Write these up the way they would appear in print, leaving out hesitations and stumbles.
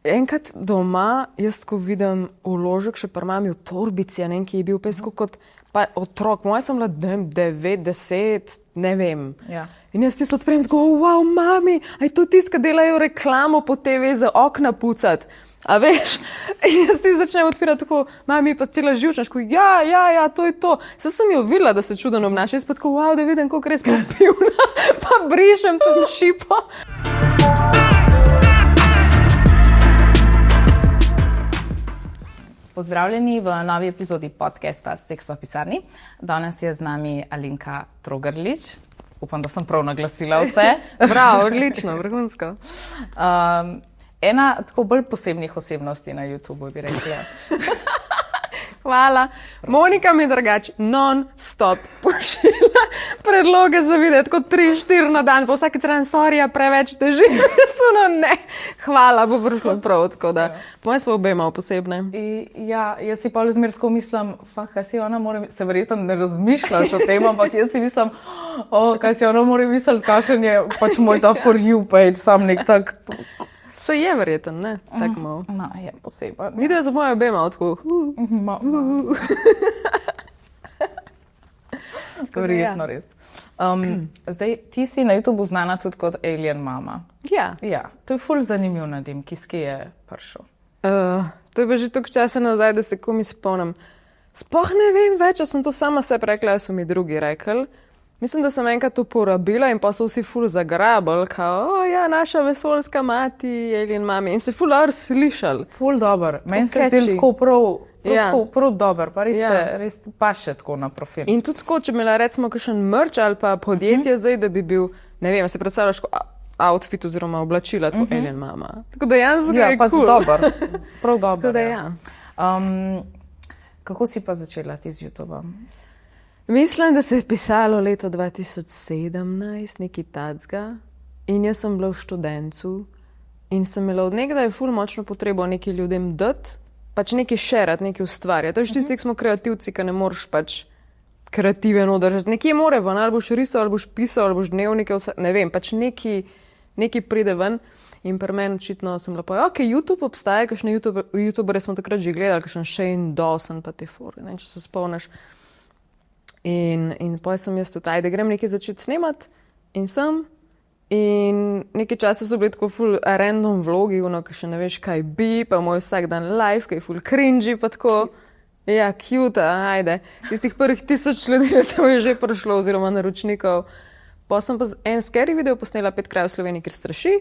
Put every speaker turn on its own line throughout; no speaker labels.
Enkrat doma, jaz ko vidim vložek še pri mami v torbici, ki je bil pesko kot pa otrok. Moja sem bila 9, 10, ne vem.
Ja.
In jaz tisto odprem tako, wow, mami, a je to tisto, ki delajo reklamo po TV za okna pucati. A veš? In jaz ti začnem odpirati tako, mami pa cela živčna, ja, to je to. Saj sem jo videla, da se čudno obnaša. Jaz pa tako, wow, da vidim, koliko res popivna, pa brišem tam šipo.
Pozdravljeni v novi epizodi podcasta Seks v pisarni. Danes je z nami Alenka Trogarlič. Upam, da sem prav naglasila vse.
Bravo, odlično, vrhunsko.
Ena tako bolj posebnih osebnosti na YouTubeu, bi rekla.
Hvala. Monika mi drugače non-stop pošilja predloge za videti, kot 3-4 na dan, pa vsake stran, sorry, preveč teži. Suno, ne. Hvala, bo prišlo prav, tako da. Moje smo obema posebne.
Ja, jaz si pa zmeraj tako mislim, kaj si ona more, se verjetno ne razmišljaš o tem, ampak jaz si mislim, kaj si ona more misliti, kakšen je pač moj ta for you page, sam nek tak.
Se je verjeten, ne? Tako malo.
No, je poseben.
Video za moje obema, tako.
Verjetno res. Zdaj, ti si na YouTubeu znana tudi kot Alien Mama.
Ja.
Ja, to je ful zanimiv nadim, ki je prišel.
To je pa že toliko časa nazaj, da se komi spomnim. Sploh ne vem več, a sem to sama sebi rekla, a so mi drugi rekli. Mislim, da sem enkrat to porabila in pa so vsi ful zagrabili, kao, ja, naša vesoljska mati, Alien Mami. In se ful slišali.
Ful dober. Meni se zdi tako prav dober, pa res pa še tako na profil.
In tudi tako, če imela recimo kakšen merch ali pa podjetje zdaj, da bi bil, ne vem, se predstavljaš outfit oziroma oblačila, tako Alien Mama. Tako da je
pač
cool.
Dober. Prav dober.
Tako da ja.
Kako si pa začela ti z YouTubeom?
Mislim, da se je pisalo leto 2017, nekaj tacga, in jaz sem bila v študencu in sem imela od nekdaj ful močno potrebo nekaj ljudem dati, pač nekaj šerati, nekaj ustvarjati. To je tisti, ki smo kreativci, ki ne moreš pač kreativen održati. Nekje more ven, ali boš risal, ali boš pisal, ali boš dnevnike, ne vem, pač nekaj pride ven. In pri meni očitno sem bila pa, ok, YouTube obstaja, kakšne YouTubere smo takrat že gledali, kakšen Shane Dawson pa te fore, ne, če se spomniš. In potem sem jaz tudi, da grem nekaj začeti snemati in nekaj časa so bili tako ful random vlogi, ki še ne veš, kaj bi, pa moj vsak dan live, kaj ful cringy, pa tako, ja, cute, ajde. Tistih prvih 1000 ljudi je že prišlo, oziroma naročnikov. Potem sem pa en scary video posnela 5 krajev v Sloveniji, ker straši.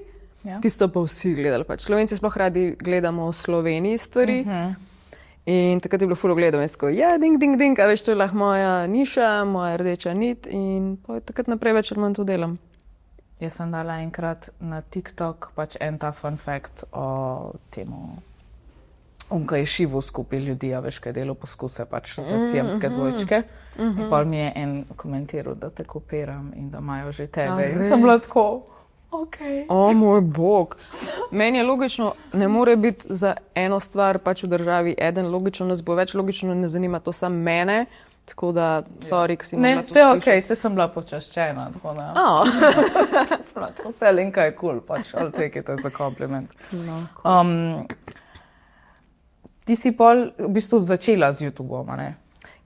Ja. Tisto pa vsi gledali, pač. Slovenci sploh radi gledamo v Sloveniji stvari. In takrat je bilo ful ogledov, jaz tako, ja, ding, a veš, to je lahko moja niša, moja rdeča nit in takrat naprej več ali manj to delam.
Jaz sem dala enkrat na TikTok pač en ta fun fact o temu, kaj je šivo skupaj ljudi, a veš, kaj delo poskuse pač za siamske dvojčke. In pol mi je en komentiral, da te kopiram in da imajo že tebe. In sem bila tako, okay.
O moj bog. Meni je logično, ne more biti za eno stvar pač v državi eden, logično nas bo več, logično ne zanima to sam mene, tako da, sorry, ko si mogla to slišati.
Ne, vse sem bila počaščena, tako da. Vse Alenka je cool, pač, ali tekite za kompliment.
No, cool.
Ti si pol v bistvu začela z YouTubeom, ne?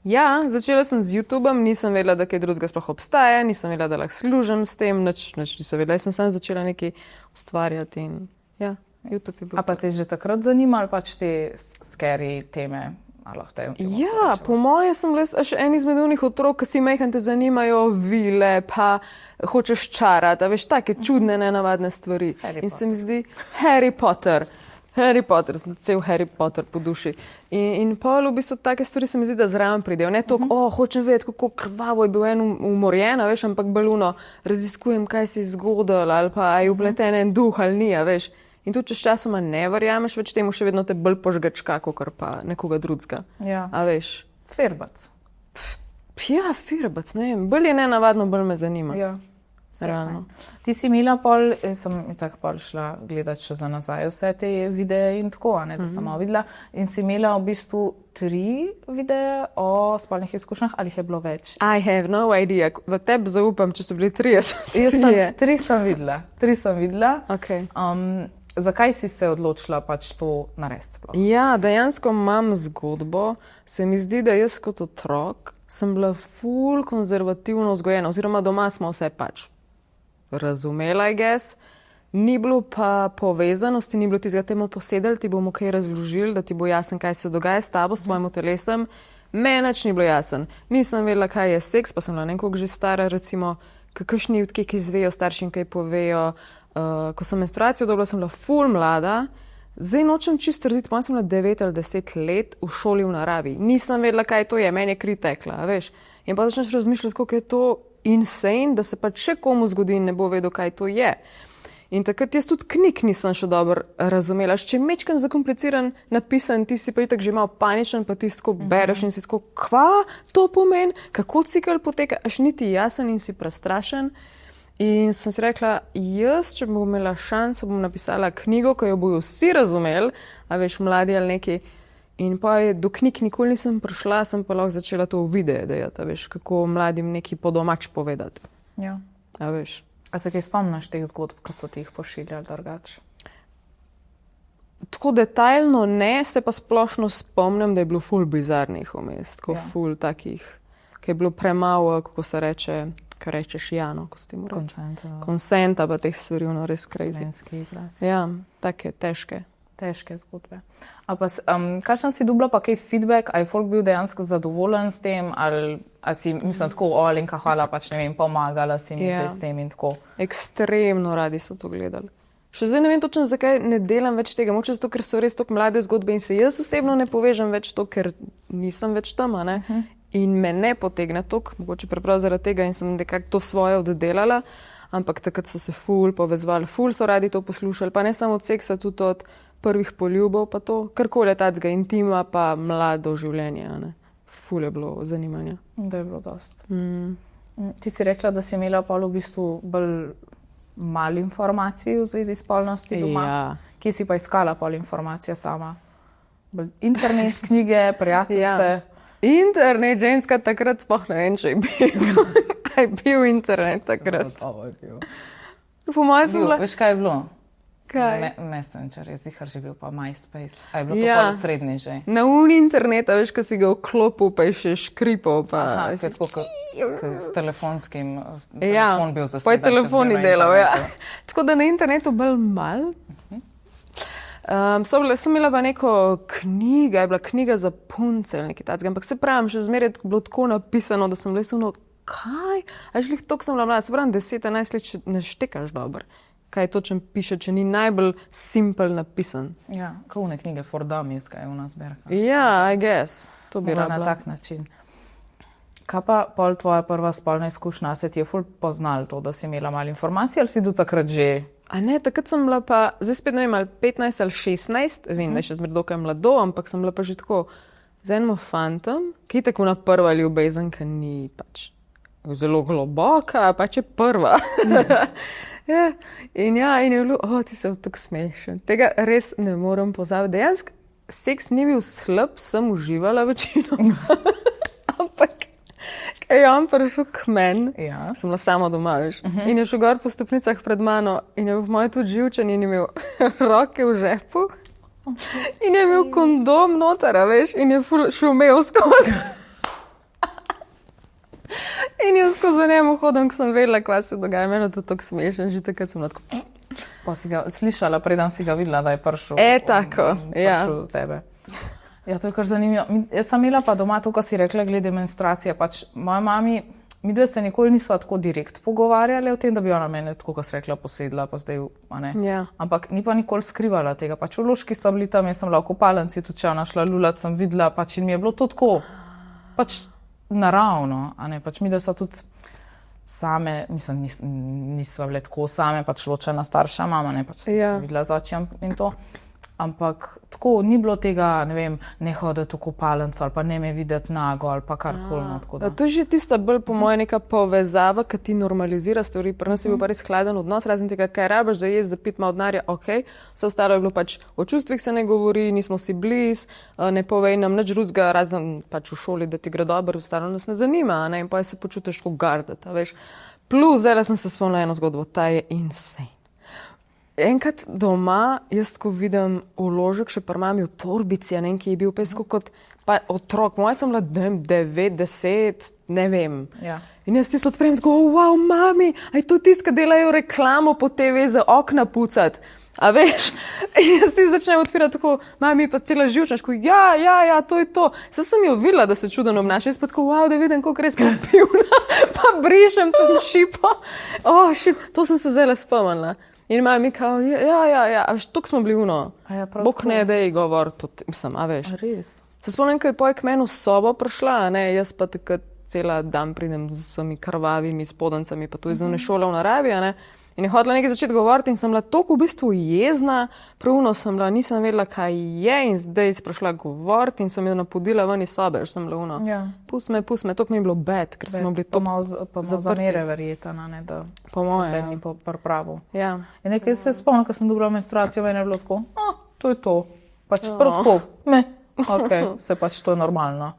Ja, začela sem z YouTubeom, nisem vedela, da kaj drugega sploh obstaja, nisem vedela, da lahko služim s tem, nič nisem vedela. Jaz sem samo začela nekaj ustvarjati in ja, YouTube je bil.
A pa te že takrat zanimali pač te scary teme?
Ja, po moje sem bila še en izmed unih otrok, ki si majhen, te zanimajo vile, pa hočeš čarati, a veš, take čudne, nenavadne stvari. In se mi zdi Harry Potter, sem cel Harry Potter po duši. In pol v bistvu take stvari se mi zdi, da zraven pridejo. Ne toliko, hočem vedeti, kako krvavo je bil en umorjen, veš, ampak baluno, raziskujem, kaj se je zgodilo, ali pa je upleten en duh ali ni, veš. In tudi če časoma ne verjameš, več temu še vedno te bolj požgačka, kakor pa nekoga drugega.
Ja.
A veš.
Firbac.
Ja, firbac, ne vem. Bolj je nenavadno, bolj me zanima.
Ja.
Realno.
Ti si imela pol, sem tako pol šla gledati še za nazaj vse te videe in tako, ne, da sem videla. In si imela v bistvu 3 videe o spolnih izkušnjah, ali jih je bilo več?
I have no idea. V tebi zaupam, če so bili 30.
Tri sem videla.
Okay.
zakaj si se odločila pač to narediti sploh?
Ja, dejansko imam zgodbo. Se mi zdi, da jaz kot otrok sem bila ful konzervativno vzgojena, oziroma doma smo vse pač razumela, I guess. Ni bilo pa povezanosti, ni bilo tistega, temo posedali, ti bomo kaj razložili, da ti bo jasen, kaj se dogaja s tabo, s tvojim telesem. Meni ni bilo jasen. Nisem vedela, kaj je seks, pa sem bila nekoliko že stara, recimo, kakšni odkje kaj izvejo, starši kaj povejo. Ko sem menstruacijo dobila, sem bila ful mlada. Zdaj nočem čisto trditi, pa sem bila 9 ali 10 let v šoli v naravi. Nisem vedela, kaj to je, meni je kri tekla, veš. In pa začneš razmišljati, koliko je to insane, da se pa še komu zgodi in ne bo vedel, kaj to je. In takrat jaz tudi knjig nisem še dobro razumela. Če je mečken zakompliciran napisan, ti si pa itak že malo paničen, pa ti tako bereš in si tako, kva to pomeni, kako cikel poteka, až niti jasen in si prestrašen. In sem si rekla, jaz, če bom imela šanso, bom napisala knjigo, ko jo bojo vsi razumeli, a veš, mladi ali neki. In pa do knjig nikoli nisem prišla, sem pa lahko začela to v videe dejati, a veš, kako mladim neki po domač povedati.
Ja.
A veš.
A se kaj spomniš teh zgodb, ko so ti jih pošiljali drugače?
Tako detaljno ne, se pa splošno spomnim, da je bilo ful bizarnih vmes, tako ful takih, ki je bilo premalo, kako se reče, kar rečeš Jano, ko ste mu reči. Konsenta pa teh stvari, no res crazy.
Slovenski izraz.
Ja, take težke.
Težke zgodbe. A pa, kakšen si dobila pa kaj feedback, a je folk bil dejansko zadovoljen s tem, ali si, mislim, tako, Alenka, hvala, pač ne vem, pomagala si mi zdaj s tem in tako.
Ekstremno radi so to gledali. Še zdaj ne vem točno, zakaj ne delam več tega, moče zato, ker so res tako mlade zgodbe in se jaz osebno ne povežem več to, ker nisem več tam, ne? In me ne potegne toliko, mogoče preprav zaradi tega in sem nekako to svoje oddelala, ampak takrat so se ful povezvali, ful so radi to poslušali, pa ne samo od seksa, tudi od prvih poljubov, pa to, karkoli je tacga intima, pa mlado življenje, ne. Ful je bilo zanimanja.
Da je bilo dost. Ti si rekla, da si imela pa v bistvu bolj malo informacij v zvezi s spolnosti doma. Ja. Kje si pa iskala pol informacije sama? Internet, knjige, prijateljice?
Ja. Internet, ženska takrat sploh ne vem, če je bil. Je bil internet takrat. Po mojem sem bila...
Veš, kaj je bilo?
Kaj?
Messenger je zihar že bil, pa MySpace. A je bilo to pol srednji že?
Na interneta, veš, ko si ga vklopil, pa je še škripal. Pa...
Aha, tako s telefonskim, telefon bil zasedan.
Pa je telefon delal, ja. Tako da na internetu bolj mal. Sem imela pa neko knjigo, je bila knjiga za punce ali nekaj takega, ampak se pravim, še zmeraj je bilo tako napisano, da sem bila suno, kaj? A že toliko sem bila mlada, se pravim, 10-11 let ne štekaš dobro. Kaj točno piše, če ni najbolj simpel napisan.
Ja, kakšne knjige for dummies, kaj je v nas zberka.
Ja, I guess. To bi rabila.
Na tak način. Kaj pa pol tvoja prva spolna izkušnja? Se ti je ful poznalo to, da si imela malo informacij ali si do takrat že?
A ne, takrat sem bila pa, zdaj spet ne vem, ali 15 ali 16, vem, da je še zmeraj dokaj mlado, ampak sem bila pa že tako z enim fantom, ki je tako na prva ljubezen, ki ni pač zelo globoka, pač je prva. Ja. In je bilo, ti se tako smešen. Tega res ne morem pozabiti. Dejansko seks ni bil slab, sem uživala večino. Ampak, kaj je on prišel k meni, sem bila sama doma, veš, in je šel gor po stopnicah pred mano in je v moje tudi živčen in je imel roke v žepu in je imel kondom noter, veš, in je šumel skozi. In jaz skozi njemu hodim, ko sem vedela, kva se dogaja. Meni je to tako smešen, že takrat sem lahko...
Pa si ga slišala, preden si ga videla, da je prišel.
Tako, ja.
Prišel tebe. Ja, to je kar zanimivo. Jaz sem imela pa doma to, kar si rekla glede menstruacije. Pač moja mami, mi dve se nikoli nisva tako direkt pogovarjali o tem, da bi ona mene, tako kot si rekla, posedla, pa zdaj, a ne.
Ja.
Ampak ni pa nikoli skrivala tega. Pač v Loški so bili tam, jaz sem bila v kopalnici, tudi če ona šla lulat, sem videla, pač in mi je bilo to tako, pač naravno, a ne, pač mi, da so tudi same, mislim, nisva bile tako same, pač ločena starša mama, ne, pač sem videla z očjem in to, ampak tako ni bilo tega, ne vem, ne hoditi v kopalnico ali pa ne me videti nago ali pa karkoli.
To je že tista bolj po moje neka povezava, ki ti normalizira stvari. Pri nas je bil pa res hladen odnos, razen tega, kaj rabiš za jesti, za piti malo denarja, okej. Vse ostalo je bilo pač o čustvih se ne govori, nismo si bliz, ne povej nam nič drugega, razen pač v šoli, da ti gre dobro, ostalo nas ne zanima, ne, in pa se počutiš tako gardata, veš. Plus, zdaj sem se spomnila eno zgodbo, ta je insane. enkrat doma, jaz ko vidim vložek še pri mami v torbici, ki je bil pesko kot pa otrok. Moja sem bila 9, 10, ne vem.
Ja.
In jaz tisto odprem tako, wow, mami, a je to tisto, ki delajo reklamo po TV za okna pucati. A veš? In jaz ti začnem odpirati tako, mami pa cela živčna, ja, to je to. Saj sem jo videla, da se čudno obnaša. Jaz pa tako, wow, da vidim, koliko res propivna, pa brišem tam šipo. Oh, shit, to sem se zdaj spomnila. In mami kao, ja, a veš, tukaj smo bili Bog ne, da je govor, to mislim, a veš.
Res?
Se spomnim, ko je poje k meni v sobo prišla, ne, jaz pa takrat cela dan pridem z svojimi krvavimi spodencami, pa to iz one šole v naravi, ne. In je hodila nekaj začeti govoriti in sem bila toliko v bistvu jezna, pravuno sem bila, nisem vedela, kaj je in zdaj si prišla govoriti in sem jo napodila ven iz sobe, že sem bila
Ja.
Pust me, toliko mi je bilo bed, ker smo bili
Pa
toliko
malo zamere verjetno, ne, da
po moje.
ni pripravil.
Ja.
In nekaj se spomnim, ko sem dobila menstruacijo, meni je bilo tako, to je to. Pač prav tako, ok, se pač to je normalno.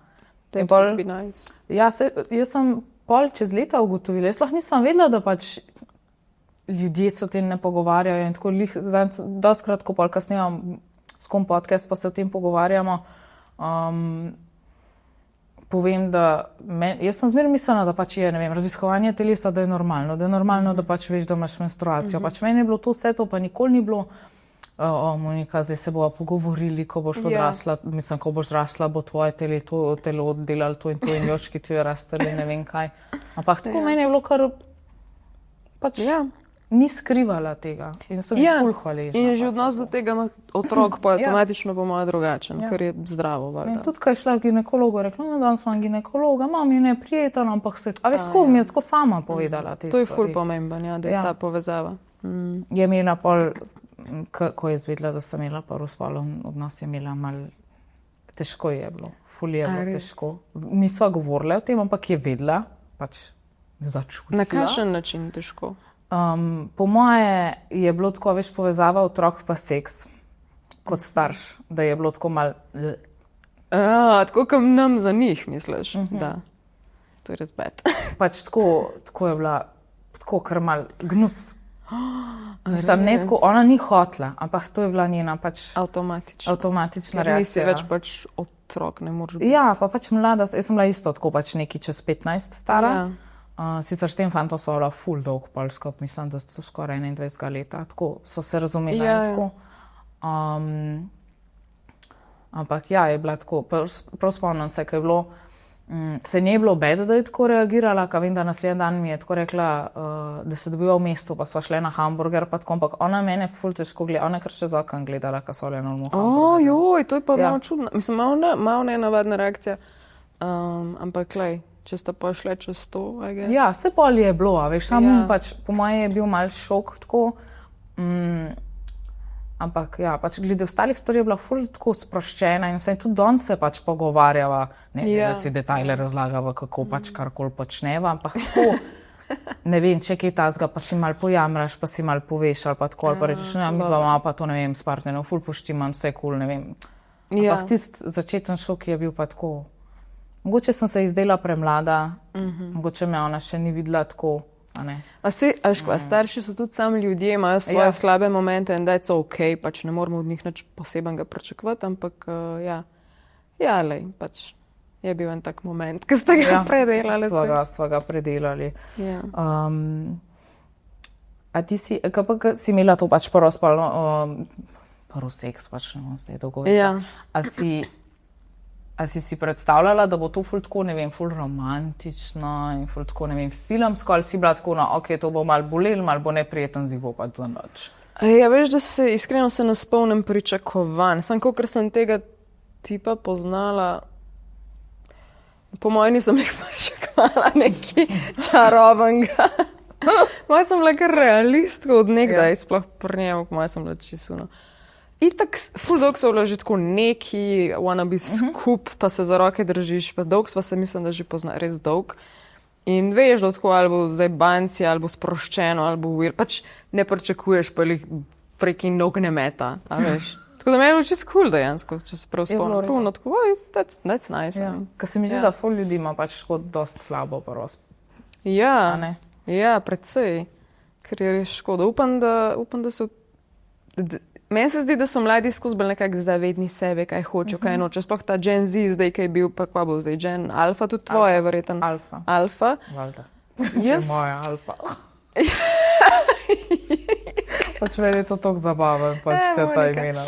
In pol,
Nice.
ja, jaz sem pol čez leta ugotovila, jaz lahko nisem vedela, da pač ljudje se o tem ne pogovarjajo in tako dostkrat, ko pol kasneje s kom podcast, pa se o tem pogovarjamo, povem, da jaz sem zmeraj mislila, da pač je, ne vem, raziskovanje telesa, da je normalno, da pač veš, da imaš menstruacijo. Pač meni je bilo to vse to, pa nikoli ni bilo, Monika, zdaj se bova pogovorili, ko boš odrasla, mislim, ko boš rasla, bo tvoje telo delalo to in jočki tvoje rastali, ne vem kaj. Ampak tako meni je bilo kar, pač ni skrivala tega in sem jih ful hvaležna.
In je že odnos do tega otrok pa avtomatično po moje drugačen, ker je zdravo.
In tudi, kaj je šla k ginekologu, rekla, danes imam ginekologa, mami ne prijeten, ampak se, a veš, mi je tako sama povedala te stvari.
To je ful pomemben, da je ta povezava.
Je imela pol, ko je izvedela, da sem imela prvo spolni odnos, je imela malo težko je bilo, ful je bilo težko. Nisva govorila o tem, ampak je vedela, pač začutila.
Na kakšen način težko?
Po moje je bilo tako, veš, povezava otrok pa seks kot starš, da je bilo tako malo...
Tako kot nam za njih, misliš? Da. To je res bad.
Pač tako je bila, tako kar mal gnus. Mislim, ne tako, ona ni hotla, ampak to je bila njena pač... Avtomatična reakcija.
Nisi več pač otrok, ne moreš biti.
Ja, pa pač mlada, jaz sem bila isto tako pač neki čez 15 stara. Sicer s tem fantom so bila ful dolg pol skupaj, mislim, da so skoraj 21 leta, tako so se razumeli tako. Ampak ja, je bila tako, prav spomnim se, ko je bilo, se nije bilo bed, da je tako reagirala, ka vem, da naslednji dan mi je tako rekla, da se dobiva v mestu, pa sva šla na hamburger, pa tako, ampak ona mene ful težko gleda, ona je kar še z okna gledala, ka so le na hamburger.
Joj, to je pa malo čudno, mislim, malo nenavadna reakcija, ampak lej. Če sta pa šle čez to, I guess.
Ja, vse pol je bilo, veš, samo pač po moje je bil mal šok tako, ampak ja, pač glede ostalih stvari je bila ful tako sproščena in vse, tudi danes se pač pogovarjava, ne da si detajle razlagava, kako pač karkoli počneva, ampak tako, ne vem, če kaj tazga, pa si mal pojamraš, pa si mal poveš ali pa tako, ali pa rečeš, ne, mi pa malo pa to, ne vem, s partnerjem, ful poštimam, vse cool, ne vem. Ampak tisti začeten šok je bil pa tako, mogoče sem se izdela premlada, mogoče me ona še ni videla tako, a ne.
Starši so tudi sami ljudje, imajo svoje slabe momente in that's ok, pač ne moramo od njih nič posebenega pričakovati, ampak lej, pač je bil en tak moment, ki ste ga predelali.
Sva ga predelali. A ti si, kako si imela to pač prvo seks, pač ne bom zdaj dolgovica. A si predstavljala, da bo to ful tako, ne vem, ful romantično in ful tako, ne vem, filmsko, ali si bila tako, no, ok, to bo malo bolel, malo bo neprijeten zivo pač za noč?
Ja, veš, da iskreno se ne spomnim pričakovanj. Sam, kolikor sem tega tipa poznala, po mojem nisem jih pričakovala nekaj čarobnega. Moja sem bila kar realistka od nekdaj, sploh pri njemu, po mojem sem bila čisto. Itak, ful dolg so bila že tako neki, wanna be skup, pa se za roke držiš, pa dolg sva se, mislim, da že pozna, res dolg. In veš, da tako ali bo zdaj banci, ali bo sproščeno, ali bo weird, pač ne pričakuješ pa jih preki nognjemeta, a veš. Tako da me je bilo čisto cool dejansko, če se prav spomnim. Pravno tako, that's nice.
Ker se mi zdi, da ful ljudi ima pač tako dost slabo prvo.
Ja, precej, ker je res škoda. Upam, da se Meni se zdi, da so mladi skozi bolj nekako zavedni sebe, kaj hočejo, kaj noče. Sploh ta Gen Z zdaj, kaj je bil, pa kva bo zdaj Gen Alfa, tudi tvoje, verjetno. Alfa.
Valjda.
Jaz...
Moja alfa. Pač meni je to tako zabaven, pač te ta imena.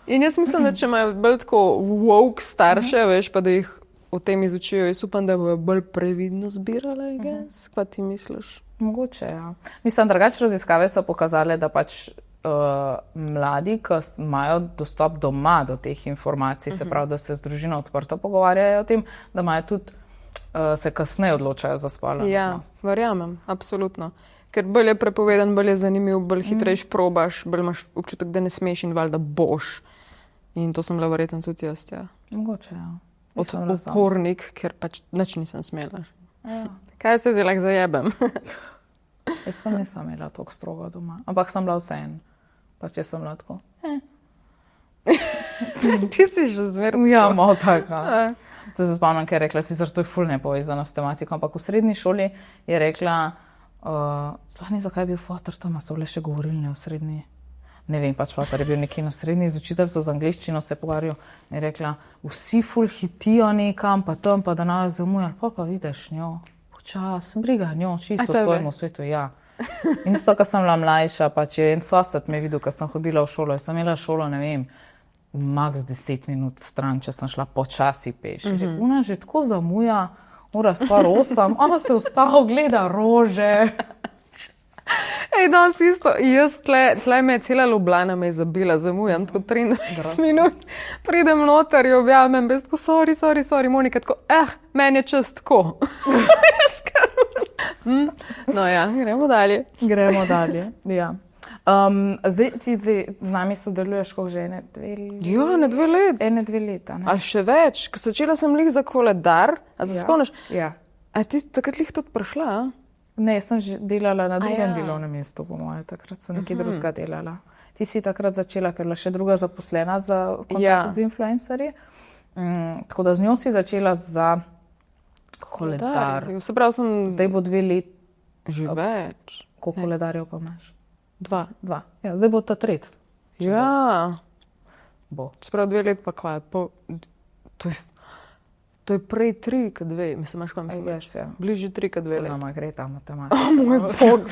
In jaz mislim, da če imajo bolj tako woke starše, veš, pa da jih o tem izučijo, jaz upam, da bojo bolj previdno zbirale, I guess. Kva ti misliš?
Mogoče, ja. Mislim, drugače raziskave so pokazale, da pač mladi, ki imajo dostop doma do teh informacij, se pravi, da se z družino odprto pogovarjajo o tem, da imajo tudi se kasneje odločajo za spolno odnos.
Ja, verjamem, absolutno. Ker bolj je prepovedan, bolj je zanimiv, bolj hitrejš probaš, bolj imaš občutek, da ne smeš in valjda boš. In to sem bila verjetno tudi jaz, ja.
Mogoče, ja.
Opornik, ker pač nič nisem smela.
Ja.
Kaj se zdaj lahko zajebem?
Jaz pa nisem imela toliko strogo doma, ampak sem bila vseeno. Pač jaz sem bila tako.
Ti si že zmerno.
Ja, malo tako. To se spomnim, ker je rekla, sicer to je ful nepovezano s tematiko, ampak v srednji šoli je rekla, sploh ne zakaj je bil fotor tam, a so bile še govorilne v srednji. Ne vem, pač fotor je bil nekje na srednji, z učiteljico z angleščino se pogovarjal in je rekla, vsi ful hitijo nekam, pa tam, pa da naj zamujali, pa vidiš njo, počas, briga njo, čisto v svojemu svetu, ja. In isto, ko sem bila mlajša, pač je en sosed me videl, ko sem hodila v šolo, jaz sem imela šolo, ne vem, max 10 minut stran, če sem šla počasi peš. Ona že tako zamuja, ura skoraj 8, ona se ustava, gleda rože.
Ej, danes isto, jaz tle me je cela Ljubljana me je zabila, zamujam tako 23 minut, pridem noter, jo objavim, bez tako, sorry, Monika, tako, meni je čas tako. No ja, gremo dalje.
Gremo dalje, ja. Zdaj ti z nami sodeluješ koliko že ene 2 leta?
Ja, ene 2 leta.
Ene 2 leta, ne?
Ali še več, ko začela sem lih za koledar, a se spomniš?
Ja.
A ti takrat lih tudi prišla, a?
Ne, sem že delala na drugem delovnem mestu, po moje, takrat sem nekaj drugega delala. Ti si takrat začela, ker je bila še druga zaposlena za kontakt z influencerji. Tako da z njo si začela za koledar.
Se pravi, sem...
Zdaj bo 2 let.
Že več.
Koliko koledarjev pa imaš?
2.
Ja, zdaj bo ta 3.
Ja.
Bo.
Se pravi 2 let pa kva. To je prej 3 kot 2. Mislim, imaš kaj mislim?
Ja.
Bližje 3 kot 2 let.
Nama gre ta matematika.
Moj bog.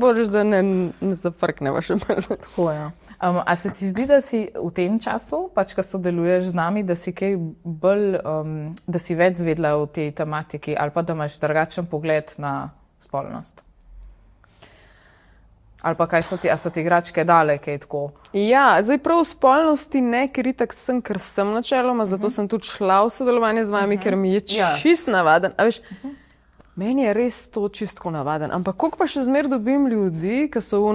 Božeš, da ne zafrkneva še malo.
Tako, ja. A se ti zdi, da si v tem času, pač, ko sodeluješ z nami, da si kaj bolj, da si več zvedla o tej tematiki ali pa da imaš drugačen pogled na spolnost? Ali pa kaj so ti igračke dale, kaj tako?
Ja, zdaj prav v spolnosti ne, ker itak sem, ker sem načeloma, zato sem tudi šla v sodelovanje z vami, ker mi je čist navaden. A veš, meni je res to čistko navaden, ampak koliko pa še zmer dobim ljudi, ki so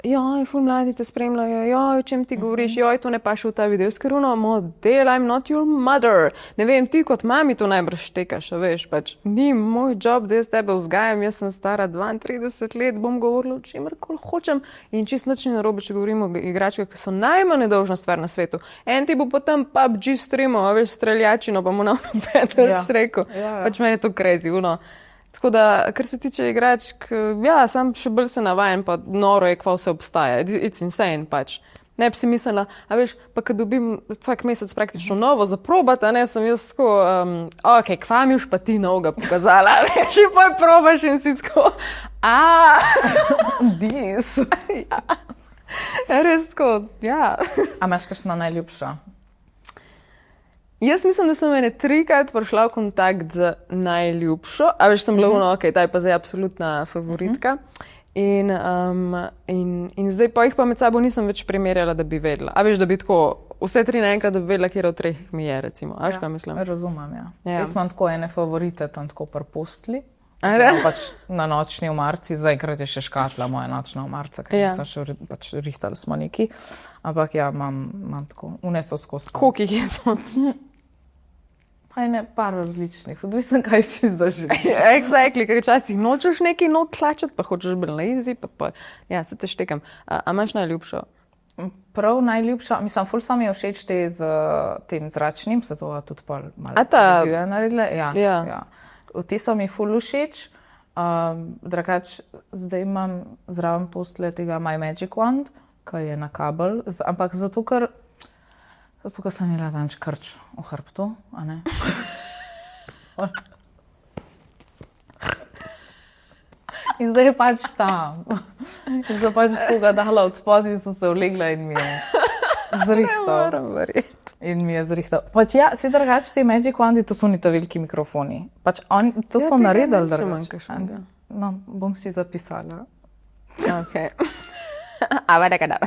joj, ful mladi te spremljajo, joj, o čem ti govoriš, joj, to ne paše v ta video, ker model, I'm not your mother. Ne vem, ti kot mami to najbrž štekaš, veš, pač ni moj job, da jaz tebe vzgajam, jaz sem stara 32 let, bom govorila o čemerkoli hočem in čist nič ni narobe, če govorimo o igračkah, ki so najmanj nedolžna stvar na svetu. En ti bo potem PUBG streamal, veš, streljačino, pa mu na Peter rekel. Pač meni je to crazy, Tako da, kar se tiče igračk, ja, sam še bolj se navajam, pa noro je, kva vse obstaja. It's insane, pač. Ne bi si mislila, a veš, pa kad dobim vsak mesec praktično novo za probat, a ne, sem jaz tako, ok, kva mi už pa ti novega pokazala, veš, in pa probaš in si tako,
Dis.
Ja, res tako, ja.
A imaš kakšno najljubšo?
Jaz mislim, da sem ene 3krat prišla v kontakt z najljubšo, a veš, sem bila ok, ta je pa zdaj absolutna favoritka. In zdaj pa jih pa med sabo nisem več primerjala, da bi vedela. A veš, da bi tako, vse 3 naenkrat, da bi vedela, kjer od 3 mi je, recimo. A veš, kaj mislim?
Razumem, ja. Jaz imam tako ene favorite, tam tako prpostli. Pač na nočni omarci, zaenkrat je še škatla moja nočna omarca, ker sem še pač rihtali smo neki. Ampak ja, imam tako, uneso skozi.
Koliko jih je to?
Pa je par različnih, odvisno kaj si zaželi.
Exactly, ker včasih nočeš nekaj not tlačati, pa hočeš biti lazy, pa ja, se te štekam. A imaš najljubšo?
Prav najljubša, mislim, ful sam je všeč te z tem zračnim, zato tudi pa malo review naredila. Ja. Ti so mi ful všeč. Drugač, zdaj imam zraven posle tega My Magic Wand, ki je na kabel, ampak zato, ker sem imela zanč krč v hrbtu, a ne? In zdaj je pač tam. In sem pač tako ga dala od spodaj in sem se vlegla in mi je zrihtal. In mi je zrihtal. Pač ja, si drugače te Magic Wandi, to so ni ta veliki mikrofoni. Pač to so naredili drugače. No, bom si zapisala.
Ok. Avada.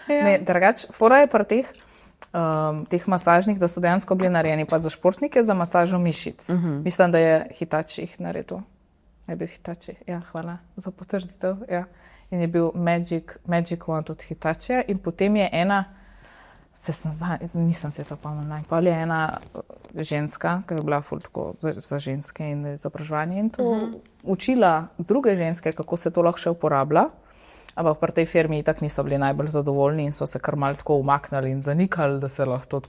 Ne, drugače, fora je pri teh masažnih, da so dejansko bili narejeni pa za športnike, za masažo mišic. Mislim, da je Hitachi jih naredil. Je bil Hitachi, ja, hvala za potrditev. Ja. In je bil Magic Wand od Hitachija in potem je ena, nisem se zapomnila, pa je ena ženska, ki je bila ful tako za ženske in izobraževanje in to učila druge ženske, kako se to lahko še uporablja. Ampak pri tej firmi itak niso bili najbolj zadovoljni in so se kar malo tako umaknili in zanikali, da se lahko,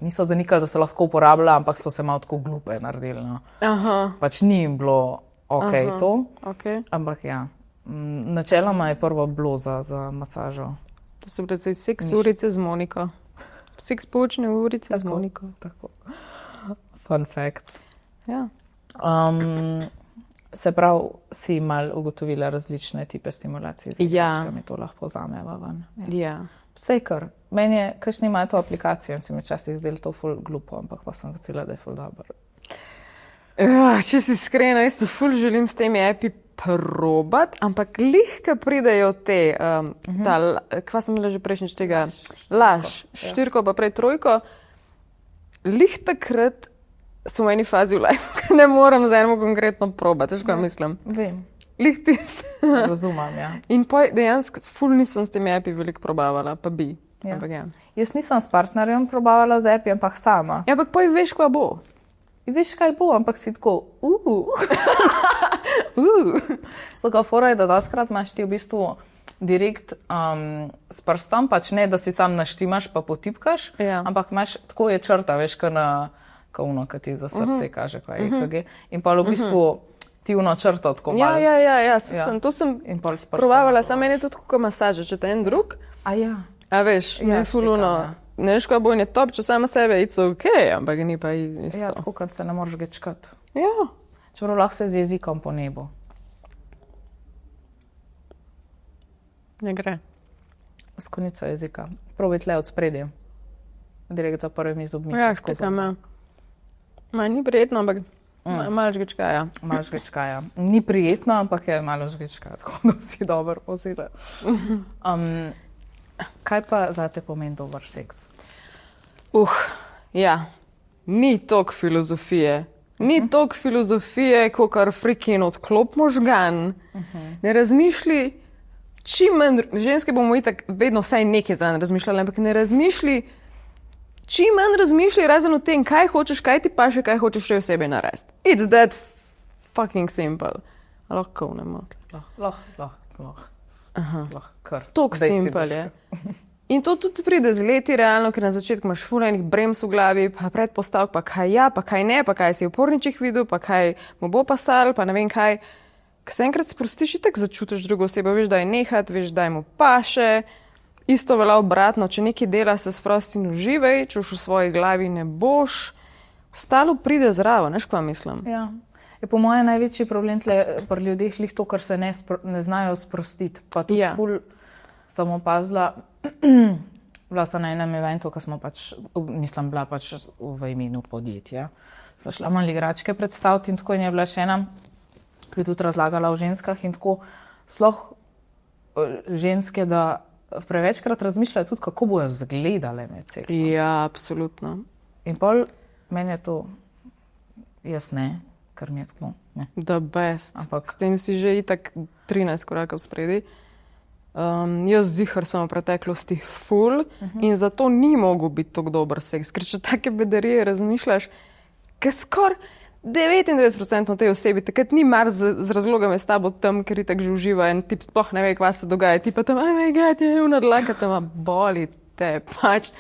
niso zanikali, da se lahko uporablja, ampak so se malo tako glupe naredili. No. Pač ni jim bilo to, ampak ja, načeloma je prvo bilo za masažo.
To so bile seks urice z Moniko. Seks poučne urice z Moniko.
Tako. Fun fact.
Ja.
Se pravi, si mal ugotovila različne tipe stimulacij,
ja.
Mi to lahko vzameva ven.
Ja.
Vse kar. Meni je, kakšni imajo to aplikacijo in se mi včasih zdelo to ful glupo, ampak pa sem hotela, da je ful dobro.
Če si iskrena, jaz se ful želim s temi api probat, ampak lihka pridejo te, kva sem bila že prejšnjič tega, laž, 4 pa prej 3, lih takrat so v eni fazi v life, ki ne moram z enim konkretno probati, veš, kaj mislim?
Vem.
Lih tist.
Razumem, ja.
In pa dejansko ful nisem s temi api veliko probavala, pa bi.
Ja.
Ampak ja.
Jaz nisem s partnerjem probavala z api, ampak sama.
Ja, ampak pa veš, kva bo.
Veš, kaj bo, ampak si tako, Sloga fora je, da doskrat imaš ti v bistvu direkt s prstom, pač ne, da si sam naštimaš pa potipkaš, ampak imaš, tako je črta, veš, kauno, ki ti za srce kaže, kaj je EKG. In pa v bistvu ti uno črto tako malo.
Ja, to sem probavala, samo meni je to tako masaža, če te en drug. A veš, mi je ful uno, ne veš, kaj bo in je top, če sama sebe, it's ok, ampak ni pa isto.
Ja, tako, kad se ne moreš gečkat.
Ja.
Čeprav lahko se z jezikom po nebu.
Ne gre.
S konico jezika. Probaj tle od spredje. Direkt za prvimi zubmi.
Ja, štekam, ja. Ni prijetno, ampak malo žgečkaja.
Malo žgečkaja. Ni prijetno, ampak je malo žgečkaja, tako da si dobro pozira. Kaj pa zate pomeni dober seks?
Ja. Ni toliko filozofije. Ni toliko filozofije, kakor freaking odklop možgan. Ne razmišlji, čim manj, ženske bomo itak vedno vsaj nekaj zdan razmišljali, ampak ne razmišlji, čim manj razmišljaj razen o tem, kaj hočeš, kaj ti paše, kaj hočeš še v sebi narediti. It's that fucking simple. Lahko ne more.
Lahko.
Tok simple je. In to tudi pride z leti realno, ker na začetku imaš ful enih brems v glavi, pa predpostavk, pa kaj ja, pa kaj ne, pa kaj si v porničih videl, pa kaj mu bo pasal, pa ne vem kaj. Ko se enkrat sprostiš, itak začutiš drugo osebo, veš, da je nehat, veš, da mu paše. Isto velja obratno, če nekaj dela, se sprosti in uživaj, če v svoji glavi ne boš, ostalo pride zraven, veš, kaj mislim?
Ja. Je po mojem največji problem tle pri ljudeh lih to, kar se ne znajo sprostiti. Pa tudi ful sem opazila, bila sem na enem eventu, ko smo pač, mislim, bila pač v imenu podjetja. Sem šla malo igračke predstaviti in tako in je bila še ena, ki je tudi razlagala o ženskah in tako sploh ženske, da prevečkrat razmišljajo tudi, kako bojo zgledale med seksom.
Ja, absolutno.
In pol meni je to, jaz ne, ker mi je tako, ne.
The best. Ampak s tem si že itak 13 korakov spredi. Jaz zihar sem v preteklosti ful in zato ni mogel biti tako dober seks, ker če take bedarije razmišljaš, ker skor 99% te osebi takrat ni mar z razlogom je s tabo tam, ker itak že uživa in ti sploh ne ve, kva se dogaja. Ti pa tam, oh my god, je unadlaka, tam boli te pač.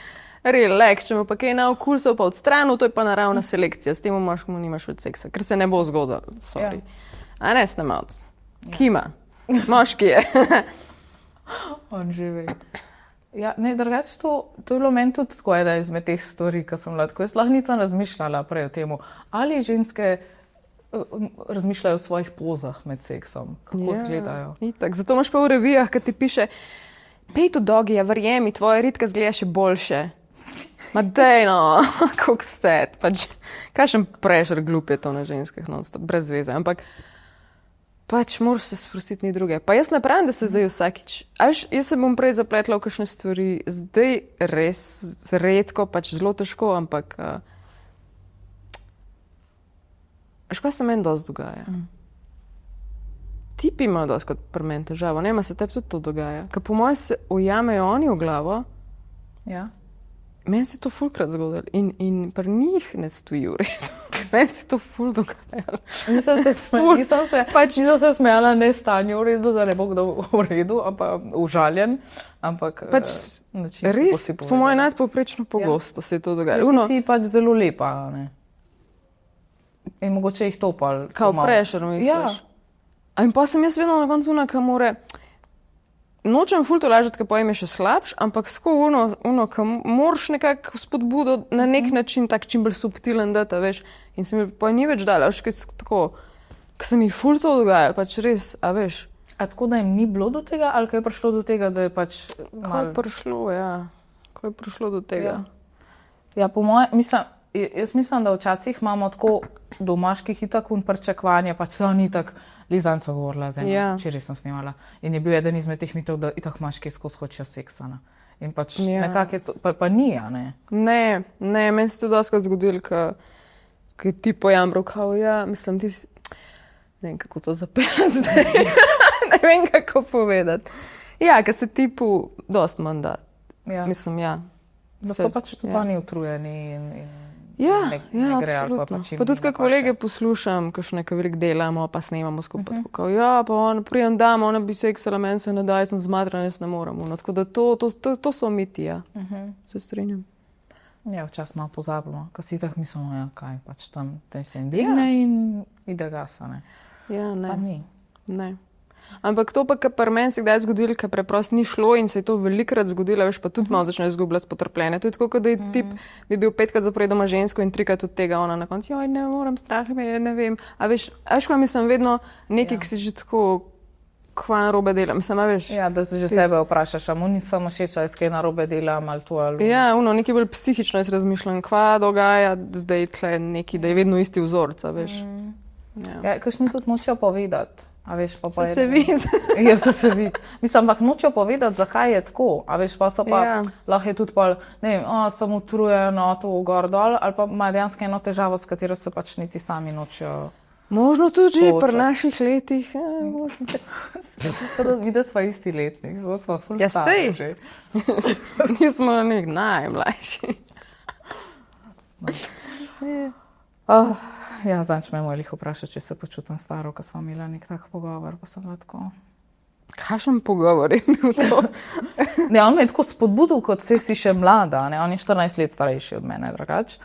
relax, če mu pa kaj naokul so pa odstranil, to je pa naravna selekcija, s tem moškemu nimaš več seksa, ker se ne bo zgodilo, sorry. A ne, snemalc. Kima. Moški je.
On živi. Ja, ne, drugače to je bilo meni tudi tako ena izmed teh stvari, ki sem lahko. Jaz sploh nisem razmišljala prej o tem, ali ženske razmišljajo o svojih pozah med seksom, kako izgledajo.
Itak, zato imaš pa v revijah, ki ti piše, pej tu dogi, verjemi, tvoja ritka zgleda še boljše. Ma dej no, kako ste, pač, kakšen prešer glup je to na ženskah, no, brez veze, ampak pač moraš se sprostiti ni druge. Pa jaz ne pravim, da se zdaj vsakič, jaz se bom prej zapletla v kakšne stvari, zdaj res redko, pač zelo težko, ampak pa se meni dosti dogaja. Tipi imajo dosti kot pri meni težavo, nema se tebi tudi to dogaja. Ker po mojem se ujamejo oni v glavo, meni se to fulkrat zgodilo in pri njih ne stoji v redu. Meni se to ful dogaja.
Nisem se smejala ne stanju v redu, da ne bo kdo v redu, ampak užaljen. Ampak
res, po mojem nadpovprečno pogosto se je to dogaja.
Ti si pač zelo lepa, ne? In mogoče jih to pa...
Kao prešer, misliš? In pa sem jaz vedno na koncu ki more... Nočem ful to lažati, ker pojem je še slabš, ampak tako ki moraš nekako spodbudo na nek način tak čim bolj subtilen dati, veš. In se mi pa ni več dala, veš, tako, ko se mi ful to dogajalo, pač res, a veš.
A tako, da jim ni bilo do tega, ali ko je prišlo do tega, da je pač...
Ko je prišlo do tega.
Ja, po moje, jaz mislim, da včasih imamo tako do moških itak in pričakovanje, pač se on itak, Lizanca govorila z eno, včeraj sem snimala. In je bil eden izmed teh mitov, da itak moški skozi hočejo seksa. In pač nekako je to, pa ni, a ne? Ne,
meni se to doskrat zgodilo, ki ti pojambral, kao, mislim, ti si... Ne vem, kako to zapeljati zdaj. Ne vem, kako povedati. Ja, ker se tipu dost mandat. Mislim,
Da so pač tudi oni utrujeni in
ne
gre ali pa pač jim.
Pa tudi, kako kolege poslušam, kakšne, ko veliko delamo, pa snemamo skupaj. Tako, pa on, prijem dam, ona bi seksala, meni se ne da, jaz sem zmatran, jaz ne moram. Tako da to so miti, Se strinjam.
Ja, včasih malo pozabimo, ko si tako mislimo, kaj, pač tam se indigne in ide gasa, ne.
Ja, ne.
Sam ni.
Ne. Ampak to pa, kar pri meni se kdaj zgodilo, ker preprosto ni šlo in se je to velikrat zgodilo, veš, pa tudi malo začne izgubljati potrpljenje. To je tako, da je tip, bi bil 5krat zaporedoma žensko in 3krat od tega ona na koncu, ne moram, strah me je, ne vem. A veš, kaj mislim, vedno nekaj, ki si že tako, kva narobe delam, mislim, a veš.
Ja, da se že sebe vprašaš, a mu ni samo všeč, a jaz kaj narobe delam ali to ali...
Ja, nekaj bolj psihično jaz razmišljam, kva dogaja zdaj tle neki, da je vedno isti vzorc, a veš.
Ja, kakšni tudi nočejo povedati. A veš, pa
se vidi.
Jaz se vidi. Mislim, ampak nočejo povedati, zakaj je tako. A veš, pa so pa, lahko je tudi pa, ne vem, sem utrujena, to gor dol, ali pa ima dejansko eno težavo, s katero se pač niti sami nočejo.
Možno tudi že pri naših letih.
Vide sva isti letnik, zelo sva ful
stari že. Nismo nek najmlajši.
Ja, zanč me moj lih vprašati, če se počutim staro, ko smo imeli nek tak pogovor, pa sem tako...
Kakšen pogovor je bil to?
Ne, on me je tako spodbudil, kot si še mlada, ne, on je 14 let starejši od mene, drugač.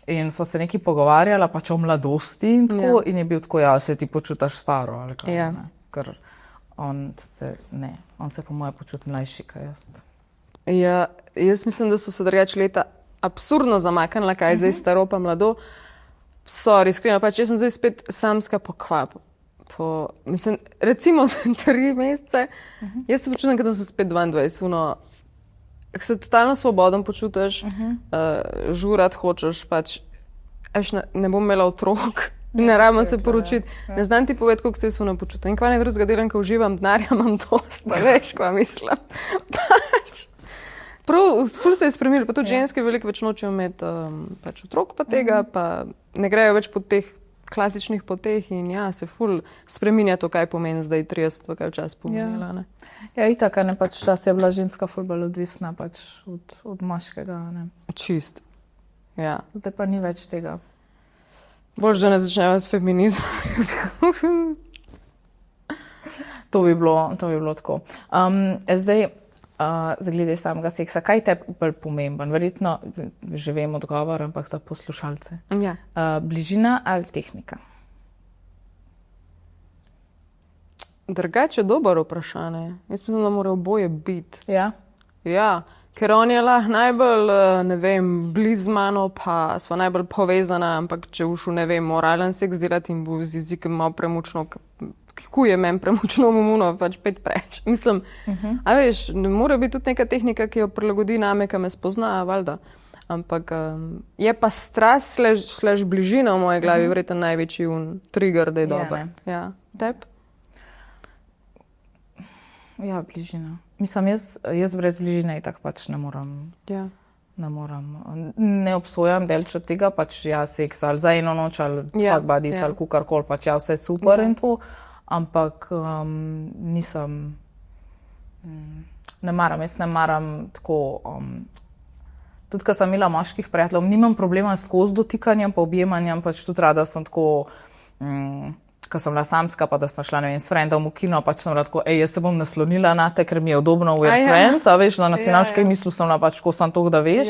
In smo se nekaj pogovarjala, pač o mladosti in tako, in je bil tako, se ti počutaš staro, ali kaj, ne. Ker on se po moje počuti mlajši, kaj jaz.
Ja, jaz mislim, da so se drugač leta absurdno zamaknila, kaj je zdaj staro pa mlado. Sorry, iskreno, pač jaz sem zdaj spet samska mislim, recimo 3 mesece, jaz se počutim, da sem spet 22, se totalno svoboden počutiš, žurat hočeš, pač, ne bom imela otrok, ne rabim se poročiti, ne znam ti povedati, koliko se jaz počutim. In kva ne drugega delam, ko uživam, denarja imam dosta, veš, kva mislim. Pač. Prav, ful se je spremenilo, pa tudi ženske veliko več nočejo imeti pač otrok pa tega, pa ne grejo več po teh klasičnih poteh in se ful spreminja to, kaj pomeni zdaj 30, pa kaj včasih pomenila, ne.
Ja, itak, ne, pač včasih je bila ženska ful bolj odvisna pač od moškega, ne.
Čist, ja.
Zdaj pa ni več tega.
Bož, da ne začneva s feminizmom.
To bi bilo tako. Zdaj, Glede samega seksa, kaj je tebi bolj pomemben? Verjetno že vem odgovor, ampak za poslušalce.
Ja.
Bližina ali tehnika?
Drugače je dobro vprašanje. Jaz mislim, da mora oboje biti.
Ja.
Ja, ker on je lahko najbolj, ne vem, blizu mano, pa sva najbolj povezana, ampak če ušu, ne vem, moralen seks delati in bo z jezikom malo premočno, kuje meni premočno muno, pač pet preč. Mislim, a veš, ne more biti tudi neka tehnika, ki jo prilagodi name, ki me spozna, valjda. Ampak je pa strast slash bližina v moji glavi verjetno največji trigger, da je dober. Ja, tep?
Ja, bližina. Mislim, jaz brez bližine tako pač ne morem.
Ja.
Ne obsojam delč od tega, pač ja, seks ali za eno noč ali fuck buddies ali kukarkoli, pač ja, vse super in to, ampak nisem, jaz ne maram tako, tudi ko sem imela moških prijateljev, nimam problema s tako z dotikanjem, pa objemanjem, pač tudi rada sem tako, ko sem bila samska, pa da sem šla, ne vem, s frendom v kino, pač sem bila tako, jaz se bom naslonila na te, ker mi je udobno v friends, a veš, da na sinaškej mislu sem bila pač, ko sem to, da veš,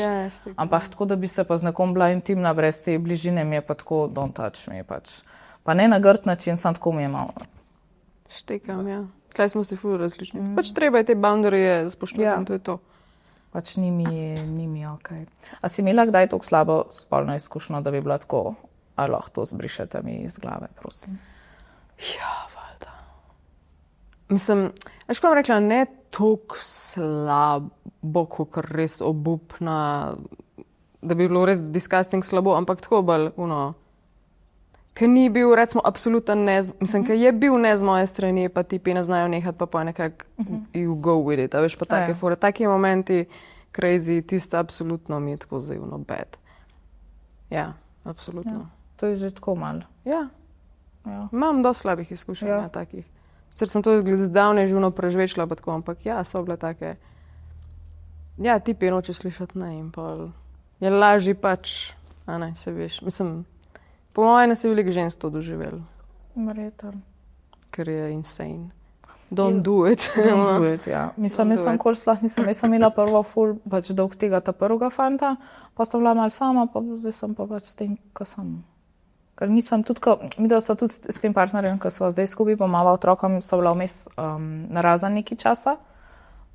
ampak tako, da bi se pa z nekom bila intimna brez te bližine, mi je pa tako, don't touch me, pač. Pa ne na grd način, sem tako mi je malo.
Štekam, ja. Tlej smo si ful različni. Pač treba je te boundaryje spoštovati in to je to.
Pač ni mi okej. A si imela kdaj tako slabo spolno izkušnjo, da bi bila tako, a lahko to zbrišete mi iz glave, prosim?
Ja, valjda. Mislim, veš, ko vam rekla, ne toliko slabo, kot res obupna, da bi bilo res disgusting slabo, ampak tako bolj, ker ni bil, recimo, absoluten mislim, ker je bil ne z moje strani, pa tipi ne znajo nehati, pa nekako you go with it, a veš, pa take fore, taki momenti, crazy, tisto absolutno mi je tako zdaj bad. Ja, absolutno.
Ja, to je že tako malo.
Ja. Imam dosti slabih izkušenj takih. Sicer sem to zdavnaj živno prežvečila, pa tako, ampak ja, so bile take. Ja, tipi noče slišati ne in pol. Je lažji pač, a ne, se veš. Mislim, po mojem nas je veliko žensk to doživelo.
Verjetno.
Ker je insane. Don't do it.
Don't do it, ja. Mislim, jaz sem kol sploh nisem, jaz sem imela prvo ful, pač dolg tega ta prvega fanta, pa sem bila mal sama, pa zdaj sem pa pač s tem, ko sem. Ker nisem tudi, mi da so tudi s tem partnerjem, ko so zdaj skupaj, pa mala otrokom, so bila vmes narazen nekaj časa.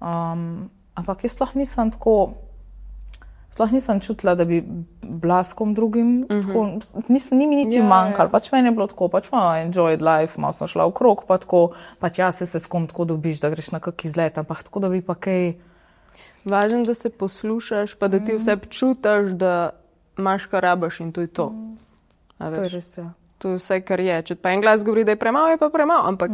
Ampak jaz sploh nisem čutila, da bi bila s kom drugim. Ni mi niti manjkalo. Pač meni je bilo tako, pač malo enjoyed life, malo sem šla v krog, pa tako, pač ja, se s kom tako dobiš, da greš na kak izlet, ampak tako, da bi pa kaj.
Važno, da se poslušaš, pa da ti vse čutiš, da imaš kar rabiš in to je to.
To je res, ja.
To je vse, kar je. Če pa en glas govori, da je premalo, je pa premalo. Ampak,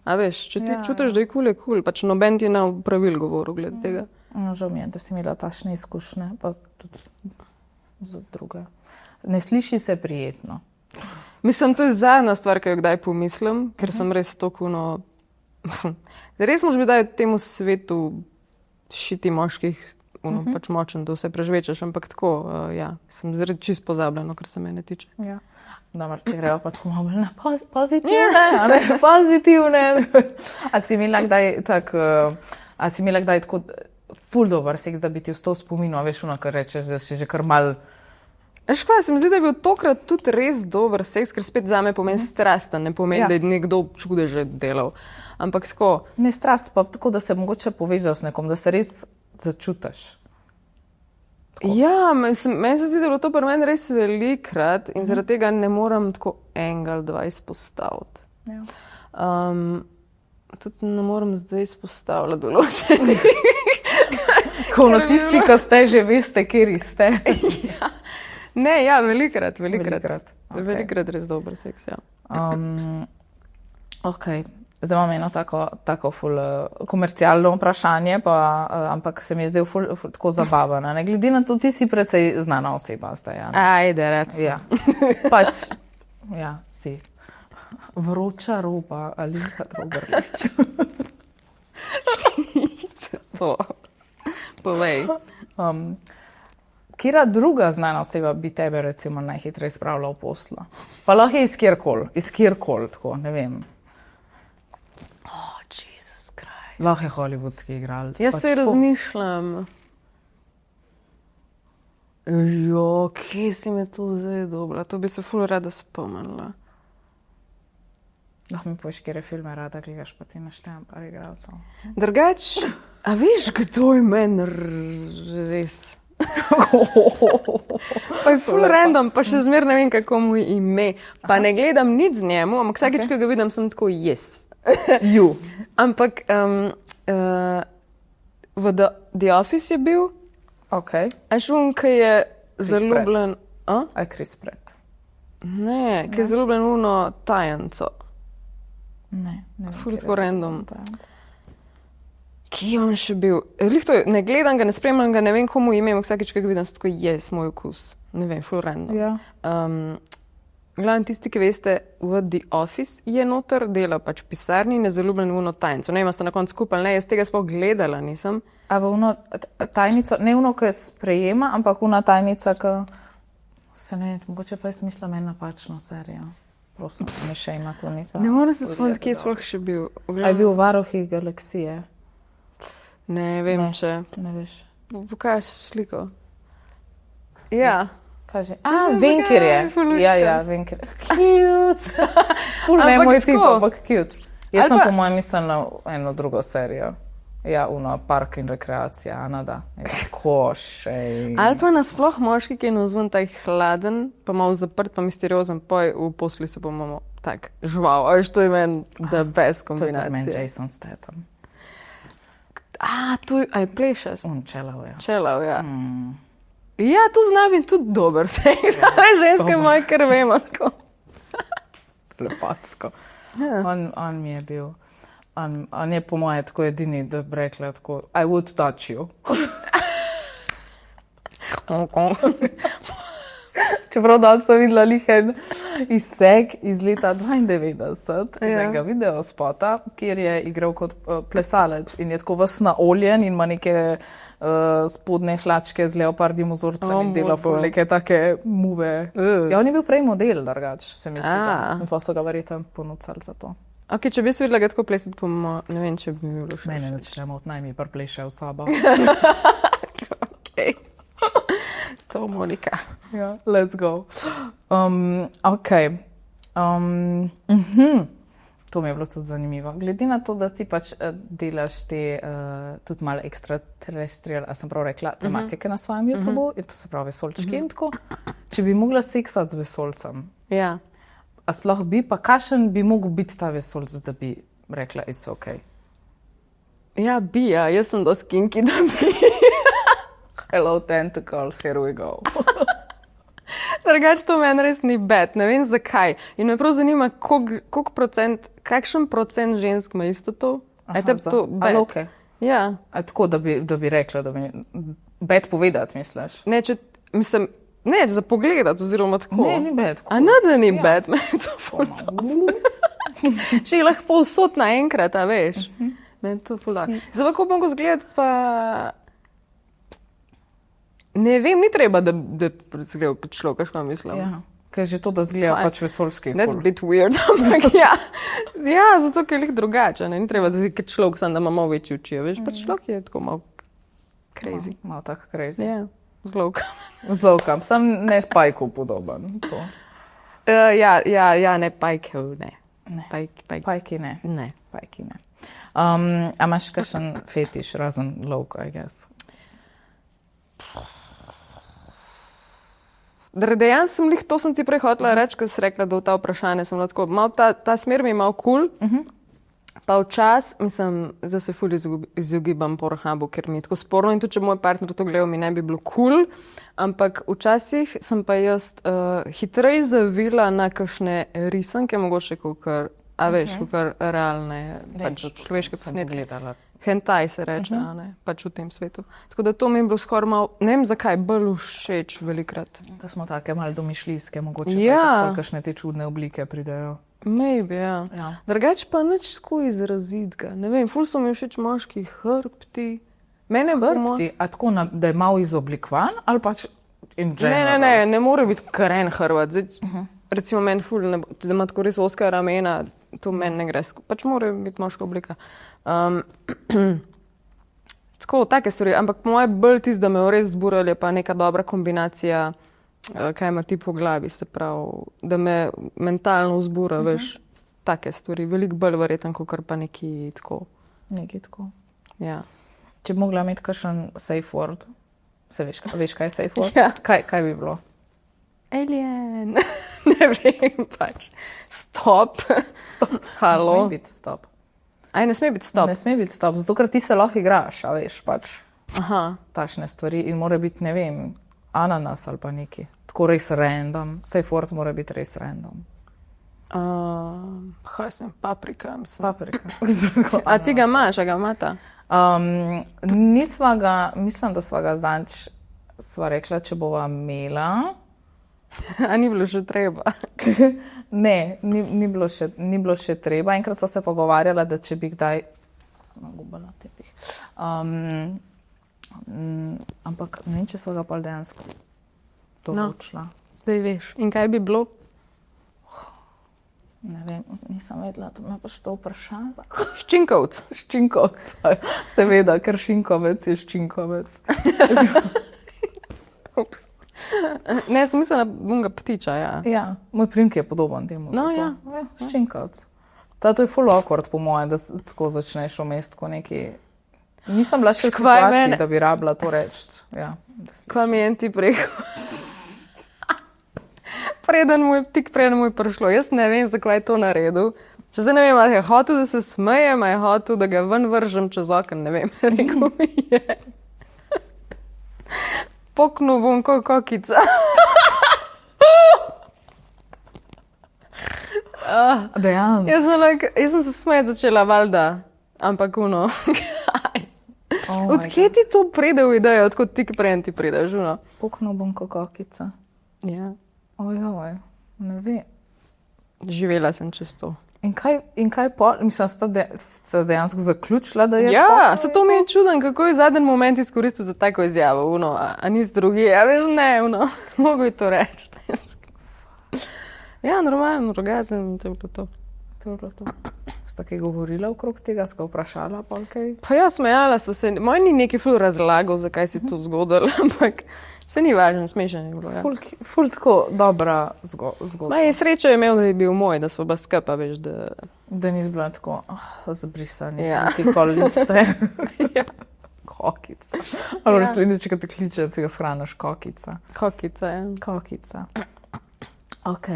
a veš, če ti čutiš, da je kul, pač noben ti na pravil govoril glede tega.
No, žal mi je, da si imela takšne izkušnje, pa tudi za druge. Ne sliši se prijetno.
Mislim, to je zadnja stvar, ki jo kdaj pomislim, ker sem res toliko, res moš bi dati temu svetu šiti moških, pač močen, da vse prežvečeš, ampak tako, ja, sem zaradi čist pozabljeno, kar se mene tiče.
Ja. Dobar, če greva pa tako malo na pozitivne, pozitivne. A si imela kdaj tako ful dober seks, da bi ti vstal spominu, a veš, kar rečeš, da si že kar mal.
Veš kaj, se mi zdi, da je bil tokrat tudi res dober seks, ker spet zame pomeni strasten, ne pomeni, da je nekdo čudeže delal. Ampak tako.
Ne strast, pa tako, da se mogoče povežeš z nekom, da se res začutiš. Tako.
Ja, meni se zdi, da je bilo to pri meni res velikrat in zaradi tega ne morem tako enega ali dva izpostaviti.
Ja.
Tudi ne morem zdaj izpostavljati določenih.
Tako, no tisti, ki ste, že veste, kjer ste.
Ja. Ne, ja, velikrat.
Okay.
Velikrat res dober seks, ja.
Okay. Zdaj imam eno tako ful komercialno vprašanje, ampak se mi je zdaj ful tako zabavno. Ne? Glede na to, ti si precej znana oseba zdaj. Ja,
ajde, recimo.
Ja. Pač, ja, si. Vroča roba, Alenka Troberlič.
To. Povej.
Kjera druga znana oseba bi tebe recimo najhitreje spravila v poslo? Pa lahko je iz kjerkoli, tako, ne vem. Lahko je hollywoodski igralec.
Jaz
pač
se
tako.
razmišljam. Jo, kje si me to zdaj dobila? To bi se ful rada spomnila.
Lahko mi poveš, kjer je filme rada gledaš, pa ti naštejem par igralcev.
Drugač, a veš, kdo je meni res? Pa je ful random, pa še zmer ne vem, kako mu je ime. Pa ne gledam nič z njemu, ampak vsakeč, ko ga vidim, sem tako yes.
You.
Ampak v The Office je bil,
Ok.
a šum, ki je zaljubljen. A?
A je Chris Pratt?
Ne, ki je zaljubljen v uno tajenco.
Ne.
Ful tako random. Kje je on še bil? Ne gledam ga, ne spremljam ga, ne vem, komu ime, ampak vsakeč, ko ga vidim, sem tako yes, moj okus. Ne vem, ful random.
Ja.
Glavno tisti, ki veste, v The Office je noter, dela pač v pisarni in je zaljubljen v uno tajnico. Ne vem, ste na koncu skupaj, ne, jaz tega sploh gledala nisem.
A v uno tajnico, ne uno, ki sprejema, ampak una tajnica, ki se ne, mogoče pa jaz mislim ena napačno serijo. Prosim, me še ima to nekaj.
Ne morem se spomniti, kje je sploh še bil.
A je bil v Varuhih galaksije?
Ne vem,
Ne.
če.
Ne veš.
Pokaž sliko. Ja.
Kaže.
Mislim,
Venkir je.
zakaj, ful
Ja,
lušten.
ja, Venkir. Cute. Ful ne
Ampak
moj tip,
tako.
ampak cute. Jaz
Ali
sem
pa-
po mojem mislila eno drugo serijo. Ja, uno, Park in rekreacija, Anada. Košej.
Ali pa nasploh moški, ki je navzven tak hladen, pa malo zaprt, pa misteriozen, poj v posli se bomo tak žval. A veš, to je meni the best
To je pri meni
kombinacija.
Jason Statham.
Tu je plešast.
Čelav je.
Čelav, ja. Ja, tu znam in tudi dober seks. Ženske moje, ker vemo tako.
Telepatsko.
Ja.
On mi je bil. On je po moje tako edini, da bi rekla tako, I would touch you. Čeprav danes sem videla lihen izsek iz leta 92, iz enega videospota, kjer je igral kot plesalec in je tako vas naoljen in ima neke spodnje hlačke z leopardjim vzorcem in dela ful neke take muve. Ja, on je bil prej model, drugač, se mi zdi. In pa so ga verjetno ponudili za to.
Ok, če bi se videla ga tako plesati, pa ne vem, če bi mi bilo všeč.
Mene začnemo od najmi prpleše v sobo.
Okay. To Monika.
Ja, let's go. Ok. To mi je bilo tudi zanimivo. Glede na to, da ti pač delaš te tudi malo extraterrestrial, a sem prav rekla, tematike na svojem YouTubeu, in to se pravi vesoljčki in tako. Če bi mogla seksati z vesoljcem,
Ja.
a sploh bi, pa kakšen bi mogel biti ta vesoljc, da bi rekla, it's ok.
Ja, bi, ja. Jaz sem dosti kinky, da bi.
Hello tentacles, here we go.
Drugač to meni res ni bed, ne vem zakaj. In me prav zanima, kakšen procent žensk ima isto to? Je te to bed?
Okay.
Ja.
A tako, da bi rekla, da bi bed povedati, misliš?
Ne, mislim, ne, za pogledati oziroma tako.
Ne, ni bed.
A ne, da ni bed, meni je to ful dobro. Če je lahko povsod naenkrat, a veš. Meni je to ful dobro. Zdaj, kako bom go zgledati, pa ne vem, ni treba, da zgleda kot človek, kaj mislim.
Ja, ker že to, da zgleda pač vesoljski.
That's a bit weird, ampak ja. Ja, zato ker je lih drugače, ne? Ni treba zgleda kot človek, sam da ima malo večji oči, veš, pač človek je tako malo crazy.
Malo tako crazy.
Ja, zlovka.
Zlovkam, sam ne spajku podoben. To.
Ja, ne, pajkev, ne.
Pajki ne.
Ne.
Pajki ne. A imaš kakšen fetiš, razen lovka, I guess?
Dejansko sem lih, to sem ti prej hotela reči, ko si rekla, da v ta vprašanje sem lahko, ta smer mi je malo cool, pa včas, mislim, zdaj se ful izogibam Pornhubu, ker mi je tako sporno in tudi, če moj partner to gledal, mi ne bi bilo cool, ampak včasih sem pa jaz hitreje zavila na kakšne risanke, mogoče kakor, a veš, kakor realne, pač človeške posnetke. Hentai se reče, a ne, pač v tem svetu. Tako da to mi je bilo skoraj malo, ne vem zakaj, bolj všeč velikrat.
Da smo take malo domišljijske, mogoče
Ja.
pa kakšne te čudne oblike pridejo.
Maybe, ja. Drugače pa nič tako izrazitega. Ne vem, ful so mi všeč moški hrbti. Mene
Hrbti, a tako, da je malo izoblikovan ali pač in general?
Ne more biti karen hrbet. Zdaj, recimo meni ful, da ima tako res ozka ramena, to meni ne gre. Pač mora biti moška oblika. Tako, take stvari, ampak po moje bolj tisto, da me res zburali, je pa neka dobra kombinacija, kaj ima ti po glavi, se pravi, da me mentalno vzbura, veš, take stvari, veliko bolj verjeten, kot pa neki tako.
Nekaj tako.
Ja.
Če bi mogla imeti kakšen safe word, se veš, kaj je safe word?
Ja.
Kaj bi bilo?
Alien, ne vem pač. Stop. Halo.
Ne sme biti stop.
Aj, ne sme biti stop.
Ne sme biti stop, zato ker ti se lahko igraš, a veš, pač
Aha.
tašne stvari in mora biti, ne vem, ananas ali pa neki. Tako res random. Safe word mora biti res random.
Kaj sem, paprika, mislim.
Paprika.
A ti ga imaš, a ga imata?
Nisva ga, mislim, da sva ga zanč, sva rekla, če bova imela.
A ni bilo že treba?
Ne, ni bilo še treba. Enkrat sva se pogovarjala, da če bi kdaj... Sem nagubala tepih. Ampak ne vem, če sva ga pa dejansko določila.
Zdaj veš. In kaj bi bilo?
Ne vem, nisem vedela, da me pač to vprašala.
Ščinkovc.
Ščinkovec. Seveda, ker šinkovec je ščinkovec.
Ups. Ne, sem mislila na bunga ptiča, ja.
Ja, moj priimek je podoben temu.
No,
zato.
ja.
Ščinkovec. To je full awkward, po moje, da tako začneš vmes tako neki... Nisem bila še v
Škvaj
situaciji,
mene.
da bi rabila to reči. Ja,
Kaj mi je en ti rekel? Tik preden mu je prišlo. Jaz ne vem, zakaj je to naredil. Še zdaj ne vem, ali je hotel, da se smejem, ali je hotel, da ga ven vržem čez okno, ne vem. Rekel mi je. Poknil bom kot kokica.
dejansko.
Jaz sem se smejati začela, valjda, ampak kaj? Odkje ti to pride v idejo, odkot tik preden ti prideš,
Puknil bom kot kokica.
Ja.
Ojoj, ne vem.
Živela sem čez to.
In kaj pol, mislim, sta dejansko zaključila, da je
Ja, se to mi je čuden, kako je zadnji moment izkoristil za tako izjavo, a nis drugi, a veš, ne, mogo je to reči. Ja, normalno, orgazem, to je bilo to.
To je bilo to. Sta kaj govorila okrog tega, sta vprašala pol kaj?
Pa ja, smejala so se, moj ni neki ful razlagal, zakaj si to zgodil, ampak se ni važno, smešen je bilo, ja.
Ful tako dobra zgodba.
Ma je srečo je imel, da je bil moj, da smo bila skupaj, veš, da...
Da nisi bila tako zabrisani,
Ja.
ti koliste.
Ja.
Kokica. Ali naslednjič, ko te kliče, da si ga shraniš, kokica.
Kokica, ja.
Kokica. Ok.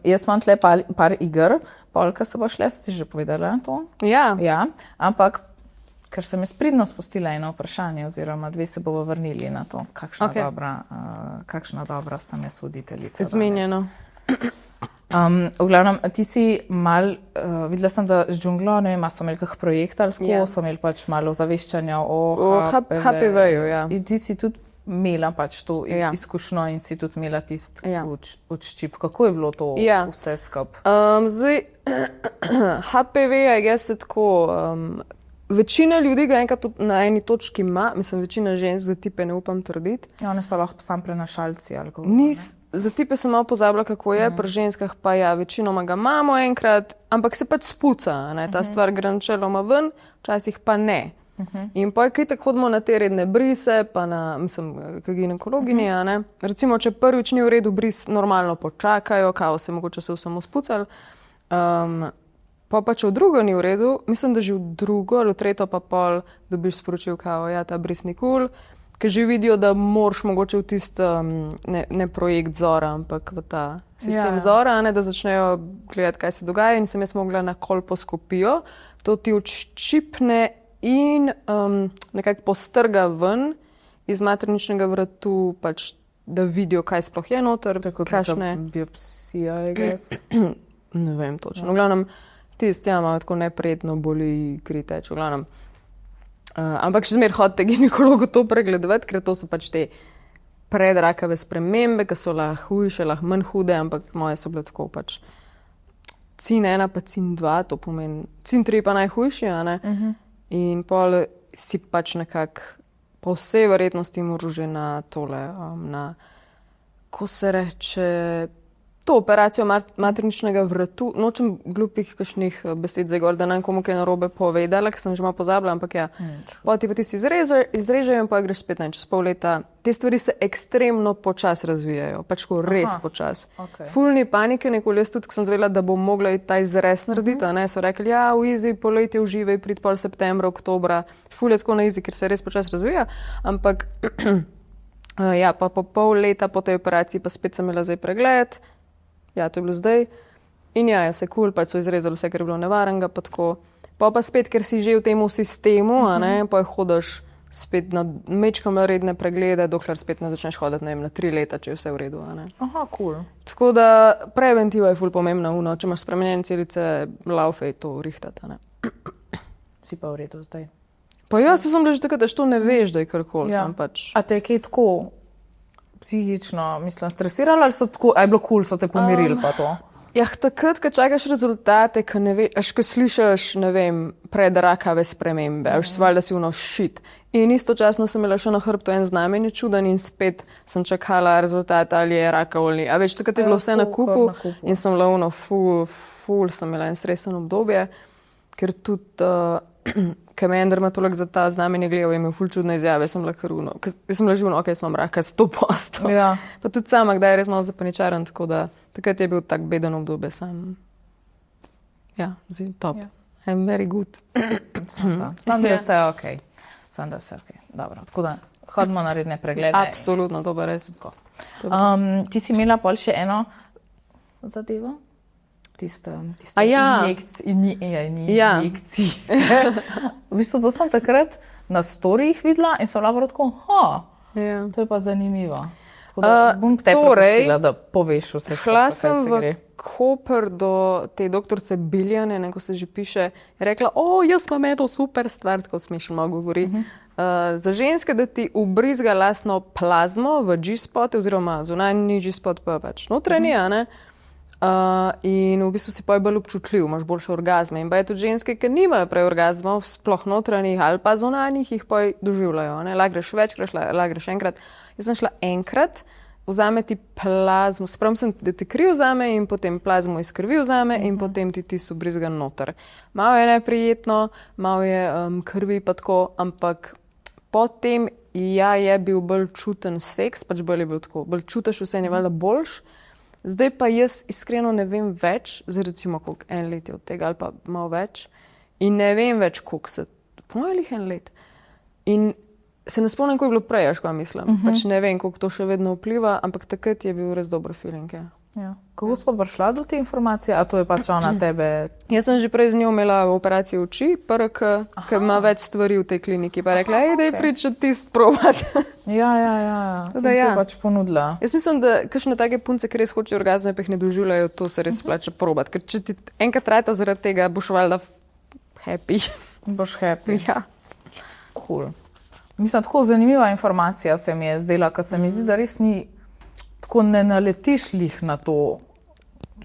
Jaz imam tle par iger, polka se bo šle, si ti že povedala to?
Ja.
Ja, ampak ker sem jaz pridno spustila eno vprašanje, oziroma dve se bomo vrnili na to, kakšna dobra sem jaz voditeljica.
Zmenjeno.
V glavnem, ti si videla sem, da z džunglo, ne vem, so imeli kak projekt ali tako, so imeli pač malo zaveščanja o
HPV-ju, ja.
In ti si tudi imela pač to izkušnjo in si tudi imela tisti odščip. Kako je bilo to vse skup?
Zdaj, HPV, jaz se tako... Večina ljudi ga enkrat na eni točki ima, mislim, večina žensk, za tipe ne upam trditi.
Ja, one so lahko sam prenašalci ali kako.
Za tipe sem malo pozabila, kako je, pri ženskah pa ja, večinoma ga imamo enkrat, ampak se pač spuca, ne, ta stvar gre načeloma ven, včasih pa ne. In pa kaj tako hodimo na te redne brise, pa na, mislim, k ginekologinji, ne. Recimo, če prvič ni v redu bris, normalno počakajo, kao se mogoče se samo spucali. Pa če v drugo ni v redu, mislim, da že v drugo ali v tretjo pa pol dobiš sporočil, kao, ja, ta bris ni cool, ker že vidijo, da moraš mogoče v tisti, ne projekt Zora, ampak v ta sistem Zora, ne, da začnejo gledati, kaj se dogaja in sem jaz mogla na kolposkopijo, to ti odščipne in nekako postrga ven iz materničnega vratu, pač, da vidijo, kaj sploh je noter.
Tako kakšne biopsija, I guess.
Ne vem točno. V glavnem, tisti, ja, malo tako neprijetno boli kri teče, v glavnem. Ampak še zmer hodite ginekologu to pregledovati, ker to so pač te predrakave spremembe, ki so lahko hujše, lahko manj hude, ampak moje so bile tako pač CIN-1 pa CIN-2, to pomeni CIN-3 pa najhujši, a ne? In pol si pač nekako po vsej verjetnosti moraš že na tole, ko se reče to operacijo materničnega vratu, nočem glupih kakšnih besed za gor, da nam komu kaj narobe povedala, ker sem že malo pozabila, ampak ja. Poti pa ti si izrežejo in pa greš spet čez pol leta. Te stvari se ekstremno počas razvijajo, pač ko res počas.
Okay.
Fulni panike, nikoli jaz tudi, ko sem zvedela, da bom mogla ta izrez narediti, ne, so rekli, ja, v easy, poletje uživaj, prid pol septembra, oktobra, ful je tako na easy, ker se res počas razvija, ampak ja, pa po pol leta po tej operaciji pa spet sem imela zdaj pregled. Ja, to je bilo zdaj. In ja, vse cool, pač so izrezali vse, ker je bilo nevarenega, pa tako. Pa spet, ker si že v tem sistemu, a ne, pa hodiš spet na mečkam redne preglede, dokler spet ne začneš hoditi, ne vem, na 3 leta, če je vse v redu, a ne.
Aha, cool.
Tako da preventiva je ful pomembna, če imaš spremenjene celice, laufe je to rihtati, a ne.
Si pa v redu zdaj.
Pa ja, sem bila že takrat, da to ne veš, da je karkoli, sam pač.
A te je kaj tako psihično, mislim, stresirala ali so tako, a je bilo cool, so te pomirili pa to?
Ja, takrat, ko čakaš rezultate, ko ne veš, ko slišiš, ne vem, predrakave spremembe, veš, da si shit. In istočasno sem imela še na hrbtu en znamen čuden in spet sem čakala rezultate, ali je raka ali ni. A veš, takrat je bilo vse na kupu in sem bila ful sem imela en stresen obdobje, ker tudi ker me je en dermatolog za ta znamenje gledal, je imel ful čudne izjave, sem bila karuno. Jaz sem bila živno, ok, sem raka 100%.
Ja.
Pa tudi sama, kdaj je res malo zapaničaren, tako da takrat je bil tak beden obdobje sam. Ja, top.
Ja.
I'm very good.
Sam da je vse ok. Sam da je vse ok. Dobro, tako da hodimo na redne preglede.
Absolutno, to pa res.
Ti si imela pol še eno zadevo? Tiste injekcij. V bistvu to sem takrat na storijih videla in sem bila tako, to je pa zanimivo. Bom te propustila, da poveš vse,
šla sem v Koper do te doktorice Biljane, ko se že piše, je rekla, jaz imam eno super stvar, tako smešno malo govori, za ženske, da ti ubrizga lastno plazmo v G-spot, oziroma zunanji G-spot pa pač notranji, ne? In v bistvu si pa je bolj občutljiv, imaš boljše orgazme. In pa je tudi ženske, ki nimajo prej orgazmov, sploh notranjih ali pa zunanjih, jih pa doživljajo. Lahko greš večkrat, lahko greš enkrat. Jaz sem šla enkrat, vzame ti plazmo, sprem sem, da ti kri vzame in potem plazmo iz krvi vzame in potem ti so brizgan noter. Malo je neprijetno, malo je krvi pa tako, ampak potem je bil bolj čuten seks, pač bolj je bil tako, bolj čutiš vse, je valjda boljš. Zdaj pa jaz iskreno ne vem več, zdaj recimo koliko en let je od tega ali pa malo več in ne vem več koliko se, po mojem en let. In se ne spomnim, koliko je bilo prej, ko mislim. Pač ne vem, koliko to še vedno vpliva, ampak takrat je bil res dober feeling.
Ja. Kako si pa prišla do te informacije, a to je pač ona tebe?
Jaz sem že prej z njo imela v operaciji oči, ker ima več stvari v tej kliniki, pa je rekla, daj prič tist provat.
Ja. To je pač ponudila.
Jaz mislim, da kakšne take punce, ki res hočejo orgazme, pa jih ne doživljajo, to se res splača provat, ker če ti enkrat trajta zaradi tega, boš valjda happy.
Boš happy.
Ja.
Cool. Mislim, tako zanimiva informacija se mi je zdela, ker se mi zdi, da res ni tako ne naletiš lih na to,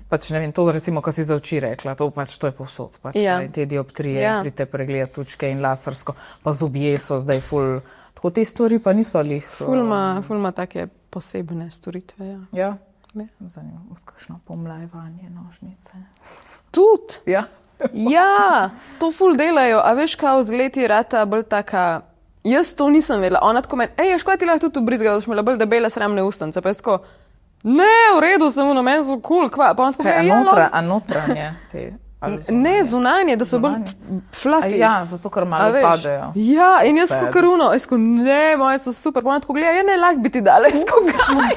pač ne vem, to recimo, ko si za oči rekla, to pač to je povsod, pač te dioptrije, pri te pregled tučke in lasersko, pa zobje so zdaj ful, tako te stvari pa niso lih.
Ful ima take posebne storitve,
ja. Zanimivo, kakšno pomlajevanje nožnice.
Tudi?
Ja.
Ja, to ful delajo, a veš, kao vzgled je rata bolj taka. Jaz to nisem vedela. Ona tako meni, škoda ti lahko tudi ubrizga, da boš imela bolj debele sramne ustnice. Pa jaz tako, ne, v redu sem, meni so cool, kva. Pa ona tako,
a notranje te?
Ne, zunanje, da so bolj fluffy.
Ja, zato ker malo padejo.
Ja, in jaz tako karuno, jaz tako, ne, moje so super. Pa ona tako gleda, ne, lahko bi ti dala, jaz tako, kaj?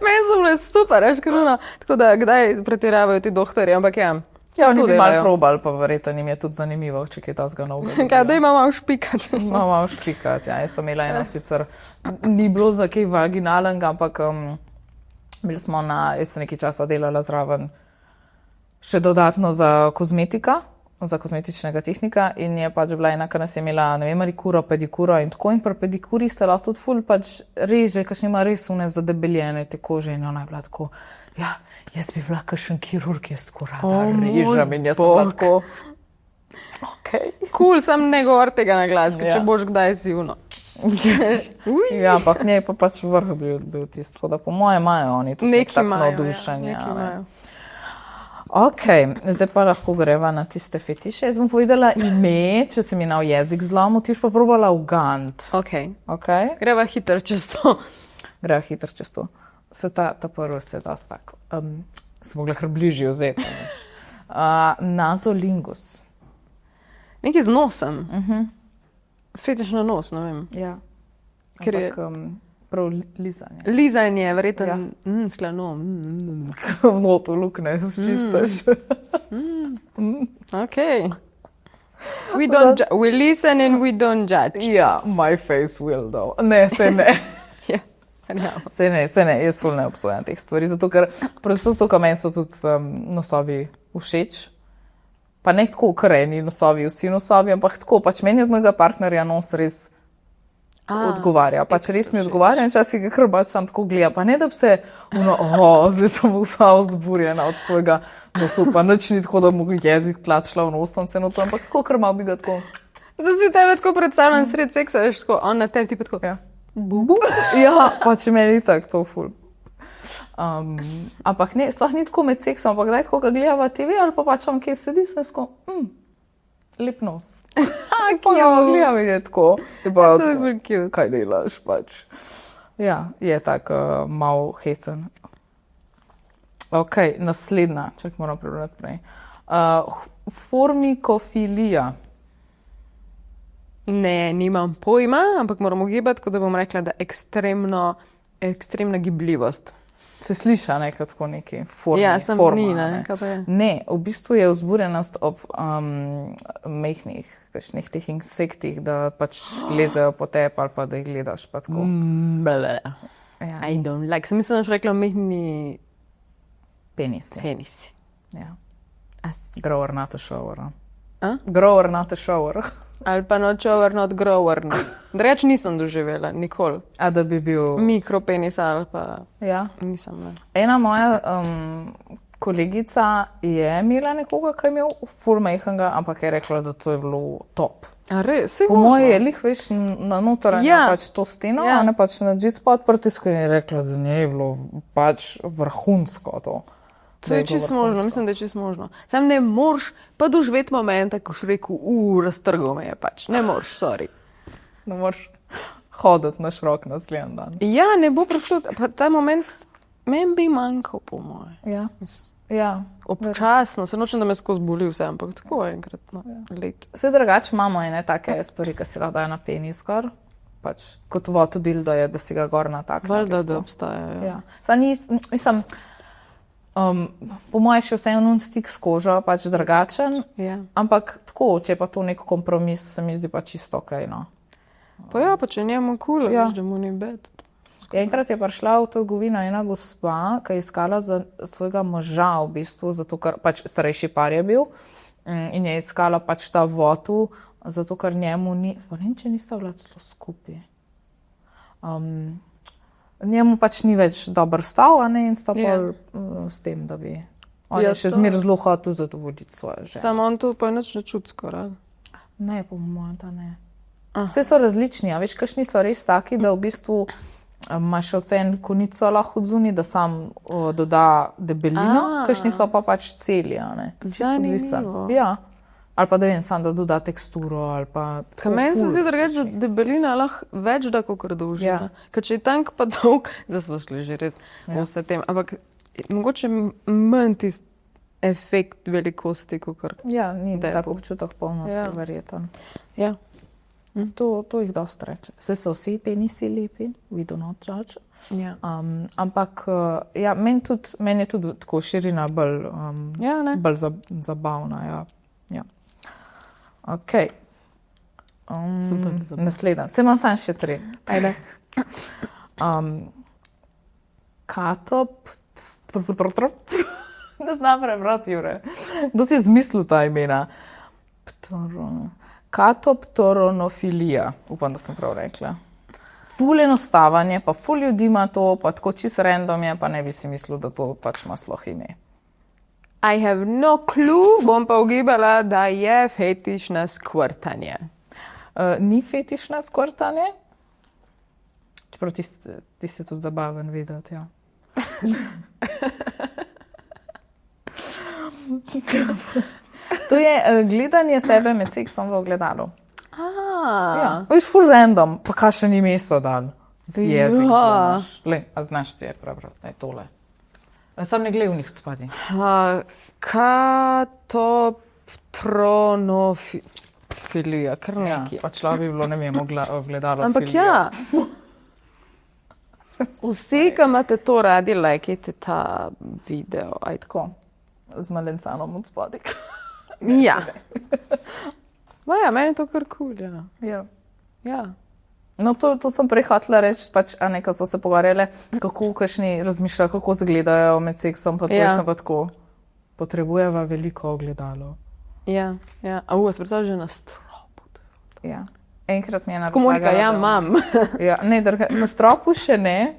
Meni so bile super, veš, karuno. Tako da, kdaj pretiravajo ti doktorji, ampak ja.
Ja, oni bi malo probali, pa verjetno njim je tudi zanimivo, če kaj tazga novega.
Kaj, da ima malo špikati.
Malo špikati, ja. Jaz sem imela eno sicer, ni bilo za kaj vaginalnega, ampak jaz sem nekaj časa delala zraven še dodatno za kozmetika, za kozmetičnega tehnika in je pač bila ena, ker nas je imela, ne vem, marikuro, pedikuro in tako in pri pedikuri se lahko tudi ful pač reže, kakšne ima res une zadebeljene te kože in ona je bila tako, ja, jaz bi bila kakšen kirurg, jaz tako rada režem in jaz sem bila tako,
Cool, sam ne govor tega na glas, če boš kdaj zivno.
Ja, ampak njej pa pač vrh bil tisto, tako da po moje imajo oni tudi
Neki
tako
imajo,
navdušenje.
neki imajo.
Ok, zdaj pa lahko greva na tiste fetiše. Jaz bom povedala ime, če si mi na jezik zlomil, ti už pa probala ugant.
Okay.
Okay?
Greva hitro čez to.
Greva hitro čez to. Se ta prvi se je dosti tako. Se mogla kar bližje vzeti. Nazolingus.
Nekaj z nosom. Fetiš na nos, ne vem.
Ja.
Ker je
prav lizanje.
lizanje, verjetno slano.
Noto lukne, čistaš.
Okay. We listen and we don't judge.
Ja, my face will though. Ne, se ne. Se ne, jaz ful ne obsojam teh stvari, zato ker predvsem zato, ker meni so tudi nosovi všeč. Pa ne tako ukreni nosovi, vsi nosovi, ampak tako, pač meni od mojega partnerja nos res odgovarja. Pač res mi odgovarja in časih ga kar baš sam tako gleda. Pa ne, da bi se, zdaj sem vsa vzburjena od tvojega nosu, pa nič ni tako, da mu jezik tlačila v nosnice, ampak tako kar malo bi ga tako.
Zdaj si tebe tako predstavljam sred seksa, veš tako, on na tebi ti pa tako.
Ja. Ja, pač meni tako to ful. Ampak ne, sploh ni tako med seksom, ampak daj tako ga gledava TV ali pa pač on kje sedi, sem tako, lep nos. Pa ga gledava je tako.
To je ful cute.
Kaj delaš pač. Ja, je tak malo hecen. Ok, naslednja, čak moram prebrati prej. Formikofilija.
Ne, nimam pojma, ampak moram ugibati, tako da bom rekla, da ekstremna gibljivost.
Se sliša nekaj tako neki forma.
Ja, sem
forma,
ni, ne, kaj pa je?
Ne, v bistvu je vzburjenost ob mehnih, kakšnih teh insektih, da pač lezejo po tebi ali pa da jih gledaš pa tako. Ja.
I don't like. Sem mislila, da boš rekla mehni
Penisi.
penisi.
Ja. Grower, not a shower.
A?
Grower, not a shower.
Ali pa not shower, not grower. Dreč nisem doživela, nikoli.
A da bi bil...
Mikropenis ali pa
Ja.
nisem. Ne.
Ena moja kolegica je imela nekoga, ki je imel ful mehnega, ampak je rekla, da to je bilo top.
A res? Saj
Po moje je lih veš na notranjo
Ja.
pač to steno,
Ja.
a ne pač na G-spot pritisk in je rekla, da je bilo pač vrhunsko to.
To je čisto možno, mislim, da je čisto možno. Sam ne moreš pa doživeti momenta, ko si rekel, raztrgal me je pač. Ne moreš, sorry.
Ne moreš hoditi na šrok naslednji dan.
Ja, ne bo prišlo, pa ta moment meni bi manjkal, po moje.
Ja. Ja.
Občasno, se nočem, da me skozi boli vse, ampak tako je enkrat na let.
Vse drugače imamo ene take stvari, ki si lahko dajo na penis gor. Pač kot voto dildo je, da si ga gor natakne.
Valjda, da obstajajo.
Ja. Saj mislim, po moje še vseeno stik s kožo, pač drugačen,
Ja.
ampak tako, če je pa to nek kompromis, se mi zdi pa čisto ok, no.
Pa ja, pa če njemu kul,
Ja.
veš, da mu ni bed.
Enkrat je prišla v trgovino ena gospa, ki je iskala za svojega moža v bistvu, zato ker pač starejši par je bil in je iskala pač ta votu, zato ker njemu ni, pa ne vem, če nista bila celo skupaj. Njemu pač ni več dober stav, a ne, in sta pol s tem, da bi on je še zmeraj zelo hotel zadovoljiti svoje žene.
Samo on to pa nič ne čuti skoraj.
Ne, po mojem, da ne. Vse so različni, a veš, kakšni so res taki, da v bistvu imaš vse en konico lahko odzuni, da sam doda debelino, kakšni so pa pač celi, a ne. Čisto odvisen.
Zanimivo.
Ja. Ali pa da vem, sam da doda teksturo, ali pa...
Kaj meni se zdi drugače, da debelina lahko več da, kot dolžina.
Ja.
Ker če je tank pa dolg, zdaj smo šli že res o vse tem, ampak mogoče manj tisti efekt velikosti, kot
Ja, ni
Debel.
tako občutek polnosti,
Ja.
verjeten.
ja.
To jih dosti reče. Saj so vsi penisi lepi, we do not judge.
Ja.
Ampak ja, meni je tudi tako širina bolj,
Ja, ne.
bolj zabavna. Ja. Ja. Ok. Naslednja. Se imam samo še 3.
Ajde.
Katop. Ne znam prebrati, Jure. Kdo si je zmislil ta imena? Katoptoronofilija. Upam, da sem prav rekla. Ful enostavanje, pa ful ljudi ima to, pa tako čisto random je, pa ne bi si mislil, da to pač ima sploh ime.
I have no clue, bom pa ugibala, da je fetiš na skvrtanje.
Ni fetiš na skvrtanje, Čeprav ti si tudi zabaven videti, ja. To je gledanje sebe med seksom v ogledalu. Ja. Veš, full random, pa kaj še ni mesto dan. Jezik zlomaš. Le, a znaš ti je prebrati, da je tole. Sam ne gledaj v njih spadi.
Katotronofilija, kar neki.
Ja, pa človek bi bilo, ne vem, ogledalo
Ampak
filija.
ja, vsi, ki imate to radi, lajkajte ta video. Aj tako.
Z malencanom od spodaj.
Ja. Ja, meni je to kar kul, ja.
Ja.
Ja.
No, to sem prej hotela reči, pač, a nekaj smo se pogovarjali, kako kakšni razmišljajo, kako se gledajo med seksom, pa to
Ja.
sem pa tako, potrebujeva veliko ogledalo.
Ja, ja. A jaz predstavljam že na stropu.
Ja. Enkrat mi je
Tako Monika, ja,
da-
imam.
Ja, ne, na stropu še ne,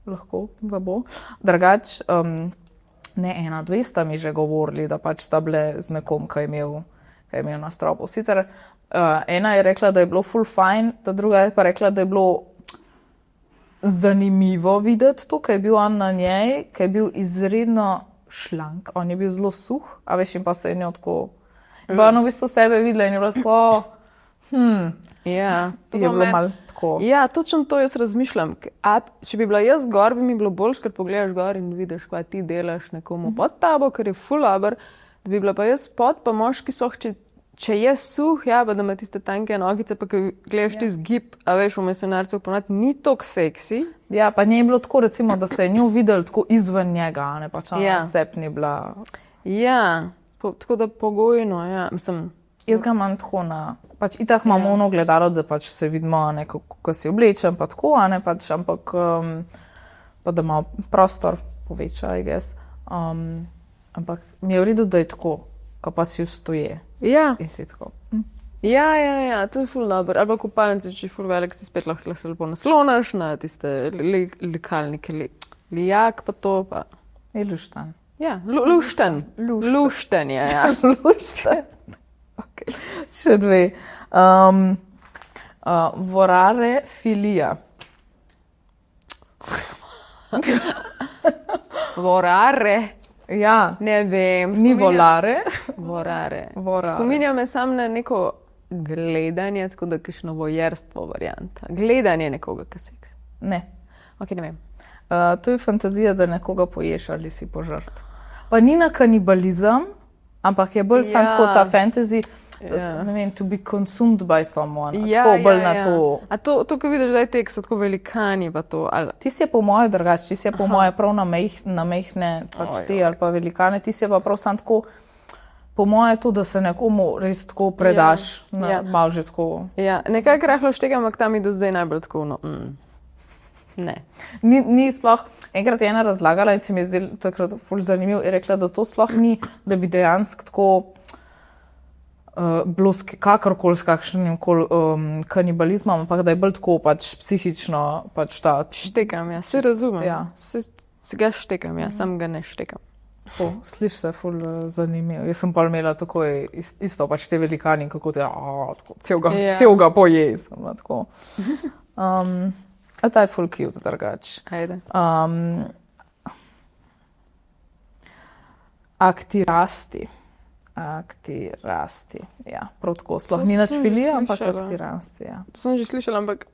lahko ga bo. Drugač, ne, 1-2 sta mi že govorili, da pač sta bile z nekom, ki je imel na stropu. Sicer ena je rekla, da je bilo full fine, ta druga je pa rekla, da je bilo zanimivo videti to, kaj je bil on na njej, kaj je bil izredno šlank, on je bil zelo suh, a veš, in pa se je njo tako, in pa on v bistvu sebe videla in je bilo tako,
Ja, to
je
pa
bilo
meni-
malo tako.
Ja, točno to jaz razmišljam. Če bi bila jaz gor, bi mi bilo boljš, ker pogledaš gor in vidiš, kaj ti delaš nekomu pod tabo, ker je full dober, da bi bila pa jaz pod, pa moški sploh, če je suh, ja, pa da ima tiste tanke nogice, pa ki gledaš ti zgib, a veš, v misionarcih ponad ni toliko seksi.
Ja, pa njej je bilo tako, recimo, da se je njo videl tako izven njega, a ne pač ona
Ja.
sep ni bila.
Ja, tako da pogojno, ja, mislim.
Jaz ga imam tako na, pač itak imamo ono gledalo, da pač se vidimo, a ne, kako si oblečem, pa tako, a ne, pač, ampak, pa da malo prostor poveča, I guess. Ampak mi je v redu, da je tako, ko pa si ustoje
Ja,
in si tako.
ja, to je ful dobro. Ali pa kopalnice, če je ful velik, si spet lahko se lepo naslonaš na tiste likalnike, lijak pa to, pa.
Je luštan.
Ja, lušten. Lušten je, ja.
Luštan. Okay. Še 2. Vorare filija.
Vorare.
Ja,
Ne vem.
ni volare.
Vorare.
Vorare.
Spominja me sam na neko gledanje, tako da kakšno vojerstvo varianta. Gledanje nekoga, ki seks.
Ne.
Ok, ne vem.
To je fantazija, da nekoga poješ ali si požrt. Pa ni na kanibalizem, ampak je bolj samo tako ta fantasy, ne vem, to be consumed by someone. Tako bolj na to.
A to, ko vidiš, da je tek, so tako velikani, pa to. Ali...
Ti si je po moje drugače, ti si je po moje prav na mehne pač te ali pa velikane, ti si je pa prav samo tako, po moje to, da se nekomu res tako predaš, malo že tako.
Ja, nekako rahlo štegam, ampak tam mi do zdaj najbolj tako, no, ne.
Ni sploh, enkrat je ena razlagala in se mi je zdel takrat ful zanimiv, je rekla, da to sploh ni, da bi dejansko tako bilo kakorkoli s kakšnim kanibalizmom, ampak da je bolj tako pač psihično pač ta.
Štekam, ja, se razumem.
Ja.
Se ga štekam, ja, sam ga ne štekam.
Sliši se ful zanimivo. Jaz sem pa imela takoj isto pač te velikani, kako te celega poje. Tako. A ta je full cute, drugač.
Ajde.
Aktirasti. Ja, prav tako. Sploh ni nič filija, ampak aktirasti, ja.
To sem že slišala, ampak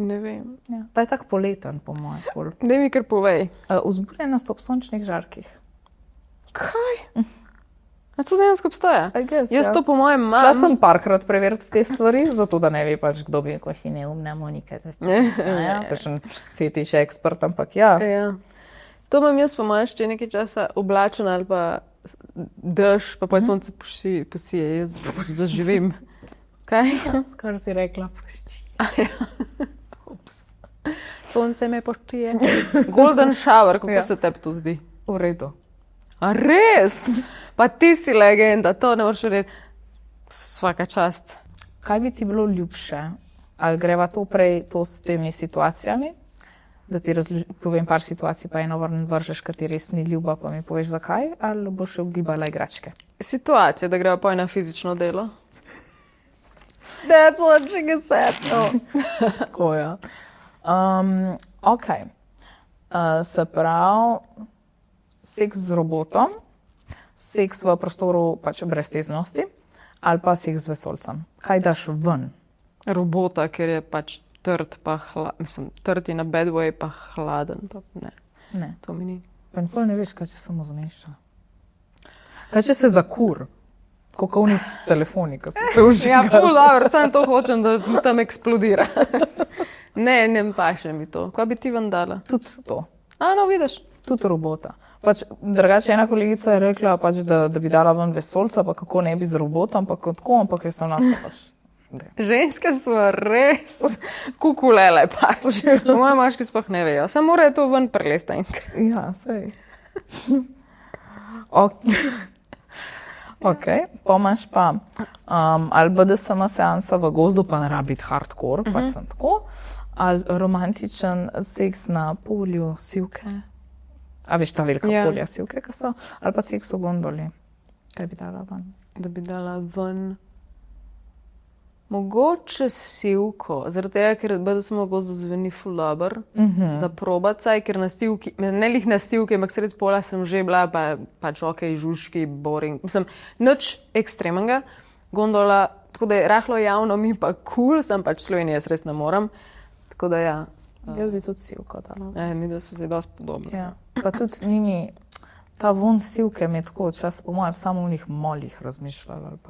ne vem.
Ja. Ta je tak poleten, po mojem. Ful.
Daj mi kar povej.
Vzburjenost ob sončnih žarkih.
Kaj? A to dejansko obstaja?
Guess,
Jaz to po mojem
Šla
imam.
sem parkrat preveriti te stvari, zato da ne ve pač, kdo bi, ko si neumna Monika. Kakšen fetiš ekspert, ampak ja.
Ja. To imam jaz po mojem še nekaj časa oblačen ali pa dež, pa sonce posije, jaz zaživim. Kaj?
Skoro si rekla, pušči.
Sonce me poštije. Golden shower, kako se tebi to zdi?
V redu.
A res? Pa ti si legenda, to ne moreš verjeti. Svaka čast.
Kaj bi ti bilo ljubše? Ali greva to prej to s temi situacijami? Da ti povem par situacij, pa eno vržeš, ki ti res ni ljuba, pa mi poveš zakaj? Ali boš ugibala igračke?
Situacija, da greva poj na fizično delo. That's what she said.
Tako, ja. Ok. Se pravi, seks z robotom, seks v prostoru pač brezteznosti ali pa seks z vesoljcem. Kaj daš ven?
Robota, ker je pač trd, pa mislim, trd je na bad way, pa hladen. Pa ne, to mi ni.
Pa nikoli ne veš, kaj če samo zmešča. Kaj če se zakur? Kokovni telefoni, ki so se užigali.
Ja, ful dobro, sam to hočem, da tam eksplodira. Ne paše mi to. Kaj bi ti ven dala?
Tudi to.
No, vidiš.
Tudi robota. Pač, drugače, ena kolegica je rekla, pač, da bi dala ven vesoljca, pa kako ne bi z robotom, ampak jaz sem lahko pač.
Ženske so res kukulele pač. Moji moški sploh ne vejo. Samo mora to ven prelesti enkrat.
Ja, sej. Ok, pomaš pa ali BDSM seansa v gozdu, pa ne rabi biti hardcore, pač sem tako, ali romantičen seks na polju sivke, a veš ta velika polja sivke, ki so, ali pa seks v gondoli. Kaj bi dala ven?
Da bi dala ven mogoče sivko, zaradi tega, ker BDSM v gozdu zveni ful dobro za probat, saj, ker na sivki, ne lih na sivki, ampak sred pola sem že bila, pač okej, žužki, boring, mislim, nič ekstremenga, gondola, tako da je rahlo javno, mi pa cool, sem pač v Sloveniji, jaz res ne morem, tako da ja.
Jaz bi tudi sivko dala.
Mi da so se dosti podobne.
Ja, pa tudi njimi, ta von sivke mi je tako čas, po mojem, samo v njih molih razmišljala.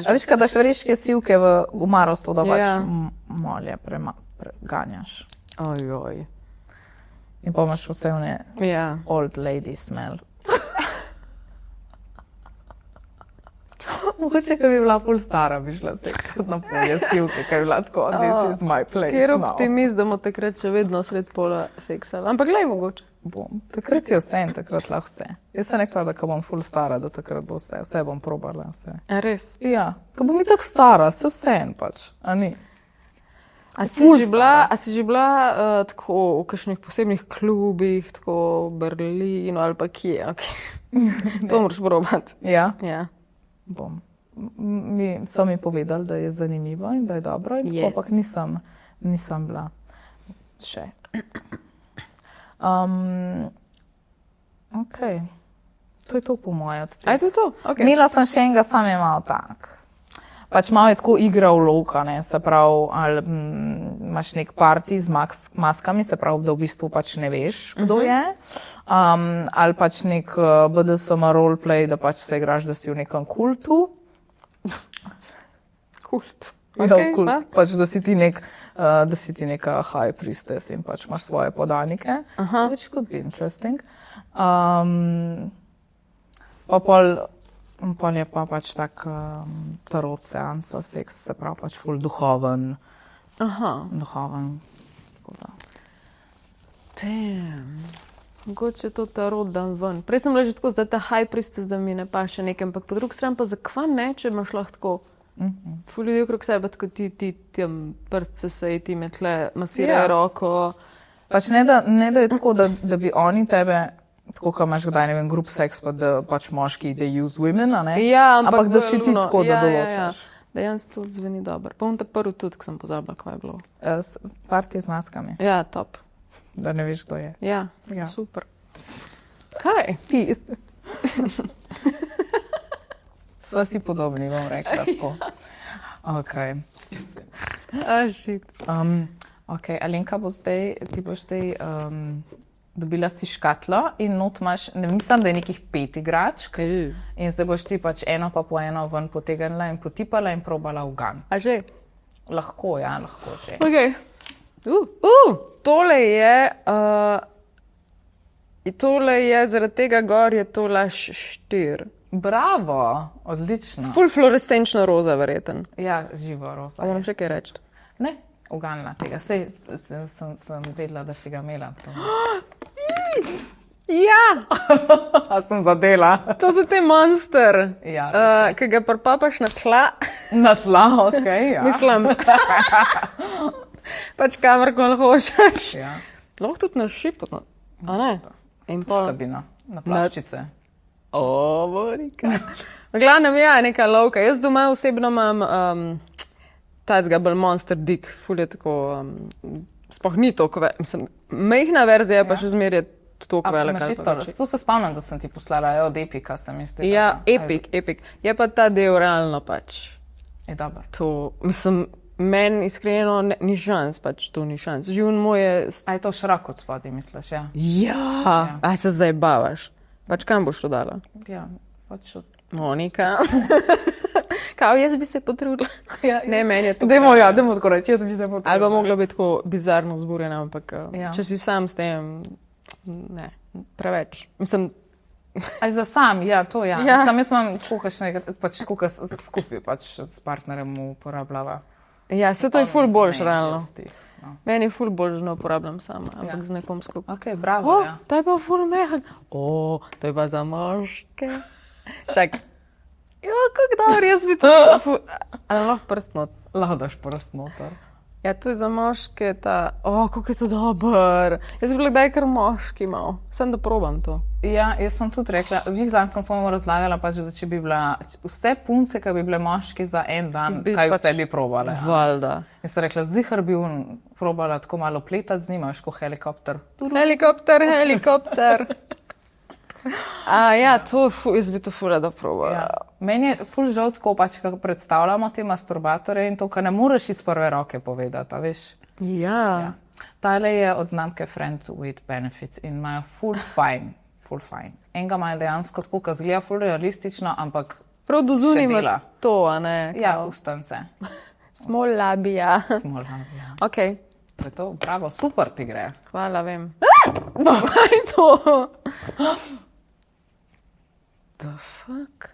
A veš, kada šveriške sivke v umarostu, da pač molje preganjaš.
Ojoj.
In pa imaš vse vne old lady smell. Mogoče, ko bi bila ful stara, bi šla seksati na polje sivke, ko bi bila tako, this is my place now.
Kjer optimist, da bomo takrat še vedno sred pola seksali. Ampak glej, mogoče.
Bom. Takrat je vse in takrat lahko vse. Jaz sem rekla, da ko bom ful stara, da takrat bo vse. Vse bom probala, vse.
A res?
Ja, ko bom tako stara, se vse en pač, a ni?
A si že bila tako v kakšnih posebnih klubih, tako v Berlinu ali pa kje? Okay. To moraš probati.
Ja?
Ja.
Bom. So mi povedali, da je zanimivo in da je dobro, in tako, ampak nisem bila še. Ok. To je to po moje.
A je to? Okay.
Imela sem še enega, sam je malo tak. Pač malo je tako igra v lovka, ne, se pravi, ali imaš nek party z maskami, se pravi, da v bistvu pač ne veš, kdo je, ali pač nek BDSM roleplay, da pač se igraš, da si v nekem kultu.
Kult.
Okay, kult. Pač, da si ti neka high priestess in pač imaš svoje podanike, which could be interesting. Pol je pa pač tak tarot seans, seks, se pravi pač ful duhoven. Duhoven.
Damn. Mogoče to tarot dan ven. Prej sem bila že tako, zdaj ta high priestess, da mi ne paše nekaj, ampak po drugi strani pa zakva ne, če imaš lahko tako. Ful ljudi okrog sebe, tako ti tam prst se ti metle, masirajo roko.
Pač ne da je tako, da bi oni tebe, tako, ko imaš kdaj, ne vem, group sex, pa da pač moški, they use women, a ne?
Ja,
ampak da si ti tako, da določaš.
Dejansko to zveni dobro. Pa ta prvi tudi, ko sem pozabila, kaj je bilo.
Party z maskami.
Ja, top.
Da ne veš, kdo je.
Ja, super. Kaj?
Ti. Sva si podobni, bom rekla tako. Ok.
Shit.
Ok, Alenka ti boš zdaj dobila si škatlo in not imaš, ne mislim, da je nekih 5 igračk in zdaj boš ti pač eno pa po eno ven potegnila in potipala in probala ugan.
A že?
Lahko, ja, lahko že.
Ok. Tole je, zaradi tega gor je to laž 4.
Bravo, odlično.
Ful fluorescenčno roza, verjeten.
Ja, živo roza.
A moram še kaj reči?
Ne, uganila tega. Sej sem vedela, da si ga imela.
Ja!
A sem zadela.
To so te monster,
ja,
ki ga pripapaš na tla.
Na tla, ok, ja.
Mislim, pač kamorkoli hočeš.
Ja.
Lahko tudi na šipu, a ne? In pol.
Štabino, na plaščice.
Morika. V glavnem, ja, neka lovka. Jaz doma osebno imam tacga bolj monster dick, ful je tako, sploh ni toliko, mislim, mehna verzija pa še zmeraj toliko velika.
Tu se spomnim, da sem ti poslala od Epika, se mi zdi.
Ja, Epic. Je pa ta del realno pač.
Je dober.
To, mislim, meni iskreno ni šans, pač to ni šans. Življenj moj je...
A je to široko od spodaj, misliš, ja?
Ja, aj se zdaj bavaš. Pač kam boš to dala?
Ja, pač od...
Monika. Kao, jaz bi se potrudila.
Ja,
ne, meni je to...
Dajmo tako reči, jaz bi se potrudila.
Ali pa mogla biti tako bizarno vzburjena, ampak če si sam s tem, ne, preveč. Mislim...
Aj za sam, ja, to ja. Sam jaz imam tako kakšne, pač skupaj pač s partnerjem uporabljava.
Ja, se to je ful boljš, realno. Meni je ful boljš, da uporabljam sama, ampak z nekom skupaj.
Ok, bravo, ja.
To je pa ful mehak. To je pa za moške. Čak. Kako dobro, jaz bi to... Ali lahko prst not?
Lahko daš prst noter.
Ja, to je za moške ta... kako je to dober. Jaz bi bila kdaj kar moški mal. Sem da probam to.
Ja, jaz sem tudi rekla, zadnjič sem svojemu razlagala, pač, da če bi bila vse punce, ki bi bile moški za en dan, kaj vse bi probale.
Valjda.
In sem rekla, zihar bi probala tako malo pletati z njima, veš, kot helikopter.
Helikopter. Ja, jaz bi to ful da probala.
Ja. Meni je ful žal tako, pač, kako predstavljamo te masturbatore in to, kar ne moreš iz prve roke povedati, a veš?
Ja.
Tale je od znamke Friends with Benefits in imajo ful fajn. Enega imajo dejansko tako, ki zgleda ful realistično, ampak
prav do zunaj ima to, a ne?
Ja, ustance.
Small labia. Ok.
To je to, bravo, super ti gre.
Hvala, vem. Kaj je to? The fuck?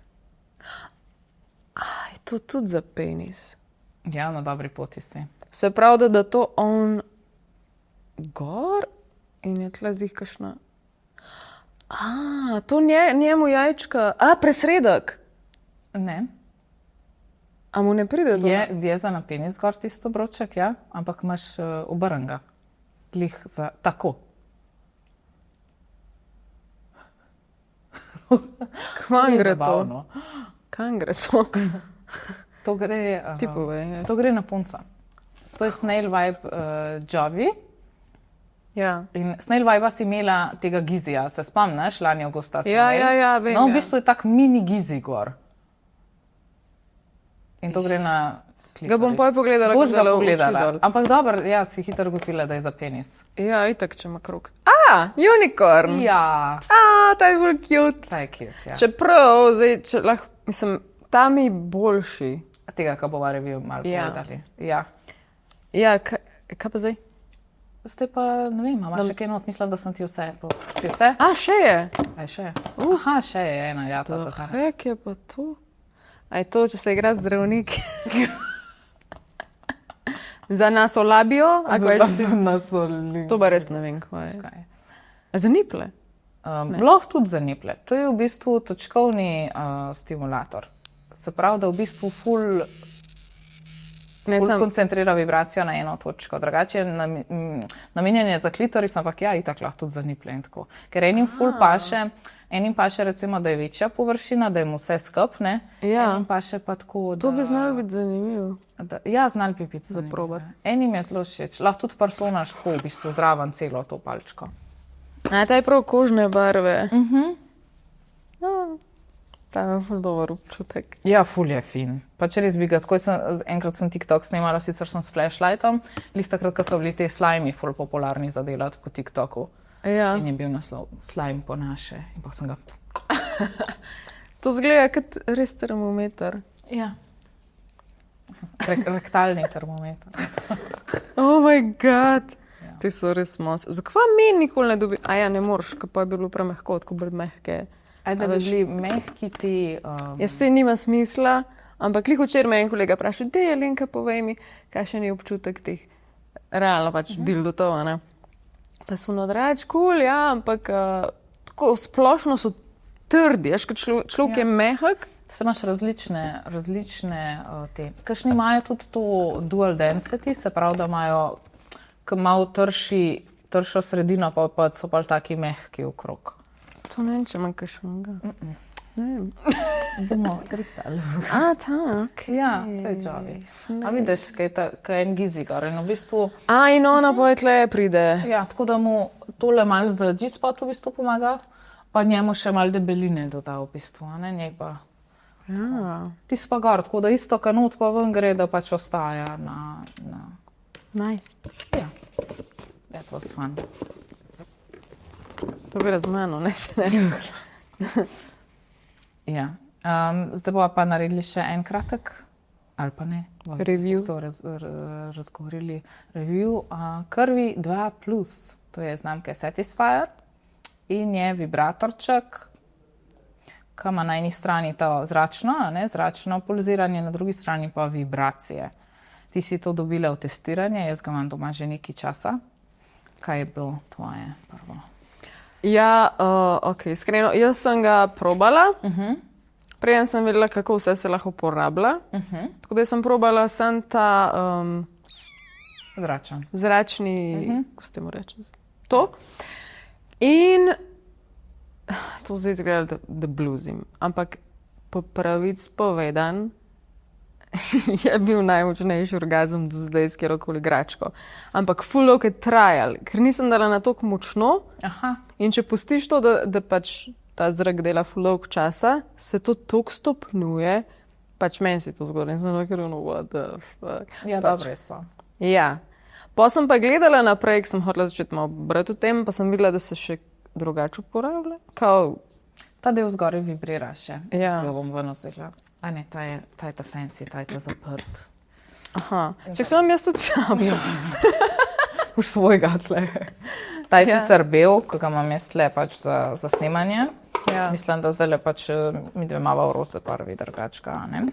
Je to tudi za penis?
Ja, na dobri poti si.
Se pravi, da to on gor in je tle zih kašna... to njemu jajčka... presredek.
Ne.
A mu ne pride to?
Je za na penis gor tisto broček, ja, ampak imaš obrnga. Lih za... Tako.
Kam gre to? Kam gre to?
To gre...
Ti povej.
To gre na punca. To je Snail Vibe Jovi.
Ja.
In Snail Vibe si imela tega gizija, se spomniš, lani avgusta smo
imeli? Ja, vem.
No, v bistvu je tak mini gizi gor. In to gre na klitoris.
Ga bom pogledala,
boš ga pogledala. Ampak dobro, ja, si hitro ugotovila, da je za penis.
Ja, itak, če ima krog. Unicorn!
Ja.
Ta je bolj cute.
Ta je cute, ja.
Čeprav, zdaj, če lahko, mislim, tam je boljši.
Tega, ko bova review malo povedali. Ja.
Ja, kaj pa zdaj?
Zdaj pa, ne vem, imaš še kaj not, mislim, da sem ti vse. Si vse?
Še je.
Še je. Aha, še je ena, ja.
Hek je pa to. Je to, če se igra zdravnik? Za nasolabijo?
Za nasolabijo.
To pa res ne vem, kaj je. Za niple?
Lahko tudi za niple. To je v bistvu točkovni stimulator. Se pravi, da v bistvu ful koncentrira vibracijo na eno točko. Drugače je namenjanje za klitoris, ampak ja, itak lahko tudi za niple in tako. Ker enim paše recimo, da je večja površina, da je mu vse skup, ne?
Ja.
Enim paše pa tako, da...
To bi znalo biti zanimivo.
Ja, znali bi biti zanimivo. Enim je zelo všeč. Lahko tudi parsonaš v bistvu zraven celo to palčko.
Ta je prav kožne barve. Ta je ful dober občutek.
Ja, ful je fin. Pač res bi ga, enkrat sem TikTok snemala, sicer sem s flashlightom, lih takrat, ko so bili te slajmi ful popularni za delati po TikToku.
Ja.
In je bil naslov slajm po naše. In pa sem ga...
To zgleda kot res termometer.
Ja. Rektalni termometer.
Oh my god. Ja. Ti so res mos. Zakaj meni nikoli ne dobi... ne moreš, pa je bilo premehko, tako bolj mehke.
Da bi bili mehki ti...
Ja, se nima smisla, ampak lih včeraj me en kolega vprašal, Alenka, povej mi, kakšen je občutek teh realno pač dildotov, ne? Pa so nadrač kul, ja, ampak tako splošno so trdi, kot človek je mehak.
Se imaš različne te. Kakšni imajo tudi to dual density, se pravi, da imajo malo tršo sredino, pa so pa taki mehki okrog.
To ne vem, če imam kakšnega. Ne vem.
Bomo triptali.
Tak.
Ja, to je Javi. A vidiš, kaj je en gizi gor in v bistvu...
In ona pa tle pride.
Ja, tako da mu tole malo za G-spot v bistvu pomaga, pa njemu še malo debeline doda v bistvu, a ne, njej pa...
Ja.
Tis pa gor, tako da isto kanot pa ven gre, da pač ostaja na...
Nice.
Ja, that was fun.
To bi razumeno, ne se ne.
Ja. Zdaj bomo pa naredili še en kratek, ali pa ne.
Review.
So razgovorili review. Krvi 2+, to je znamke Satisfyer in je vibratorček, ki ima na eni strani to zračno pulziranje, na drugi strani pa vibracije. Ti si to dobila v testiranje, jaz ga imam doma že nekaj časa. Kaj je bilo tvoje prvo?
Ja, ok, iskreno, jaz sem ga probala. Preden sem vedela, kako vse se lahko uporablja. Tako da sem probala sem ta zračni, kako ste mu reči, to. In to zdaj izgleda, da bluzim. Ampak po pravici povedan, je bil najmočnejši orgazem do zdaj s kjerokoli igračko. Ampak ful dolgo je trajal, ker nisem dala na toliko močno. In če pustiš to, da pač ta zrak dela ful dolgo časa, se to toliko stopnjuje, pač meni si to zgodilo. In sem nekaj what the fuck.
Ja, dobre so.
Ja. Pa sem pa gledala naprej, ker sem hotela začeti malo brati o tem, pa sem videla, da se še drugače uporablja.
Ta del zgoraj vibrira še.
Ja.
Se ga bom ven nosila. A ne, ta je ta fancy, ta je ta zaprt.
Aha. Če sem vam jaz tudi sam.
Už svojega tle. Ta je sicer bel, ko ga imam jaz tle pač za snemanje.
Ja.
Mislim, da zdaj le pač mi dve mava v roze prvi drugačka, ne?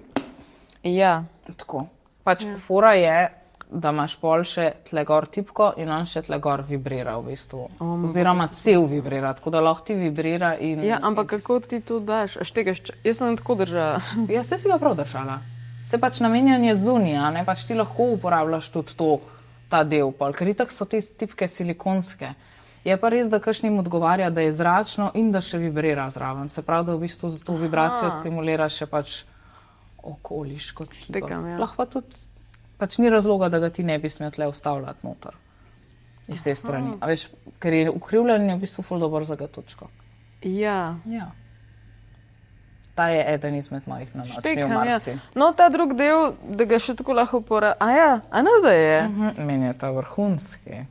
Ja.
Tako. Pač fora je, da imaš pol še tle gor tipko in on še tle gor vibrira v bistvu. Oziroma cel vibrira, tako da lahko ti vibrira in...
Ja, ampak kako ti to daš? Jaz sem tako držala.
Ja, se si ga prav držala. Se pač namenjanje zunija, ne, pač ti lahko uporabljaš tudi ta del pol, ker itak so te tipke silikonske. Je pa res, da kakšnim odgovarja, da je zračno in da še vibrira zraven. Se pravi, da v bistvu za to vibracijo stimulira še pač okoliško tkivo. Lahko pa tudi, pač ni razloga, da ga ti ne bi smel tle ustavljati noter. Iz te strani. A veš, ker je ukrivljanje v bistvu ful dobro za gatočko.
Ja.
Ja. Ta je eden izmed mojih na nočni omarci.
No, ta drug del, da ga še tako lahko uporablja. A ne, da je?
Meni je ta vrhunski.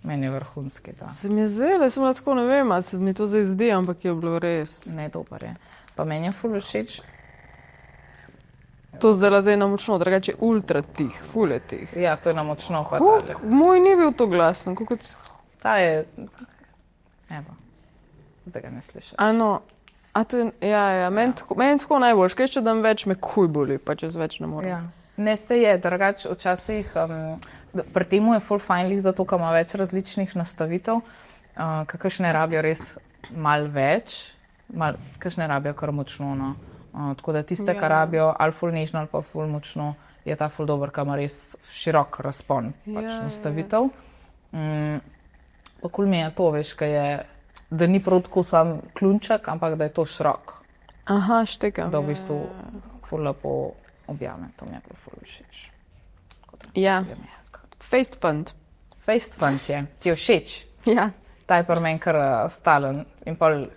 Meni je vrhunski ta.
Se mi je zdaj, da sem tako ne vem, ali se mi to zdaj zdi, ampak je bilo res.
Ne, dober je. Pa meni je ful všeč.
To zdaj lazaj na močno, drugače ultra tih, ful je tih.
Ja, to je na močno.
Moj ni bil to glasen.
Ta je, evo, zdaj ga ne slišaš.
Ano. Meni tako najboljš, kaj če dam več, me kuj boli, pa čez več ne morem.
Ja. Ne se je, drugač včasih, pri temu je ful fajn lih, zato, ker ima več različnih nastavitev, kakšne rabijo res malo več, kakšne rabijo kar močno, no. Tako da tiste, kar rabijo ali ful nežno ali pa ful močno, je ta ful dober, ki ima res širok razpon pač nastavitev. Pa kul mi je to, veš, kaj je, da ni prav tako sam klunček, ampak da je to širok.
Aha, štekam.
Da v bistvu ful lepo objame, to mi je bilo ful všeč.
Ja, face fund.
Face fund je, ti je všeč.
Ja.
Ta je pri meni kar stalen in pol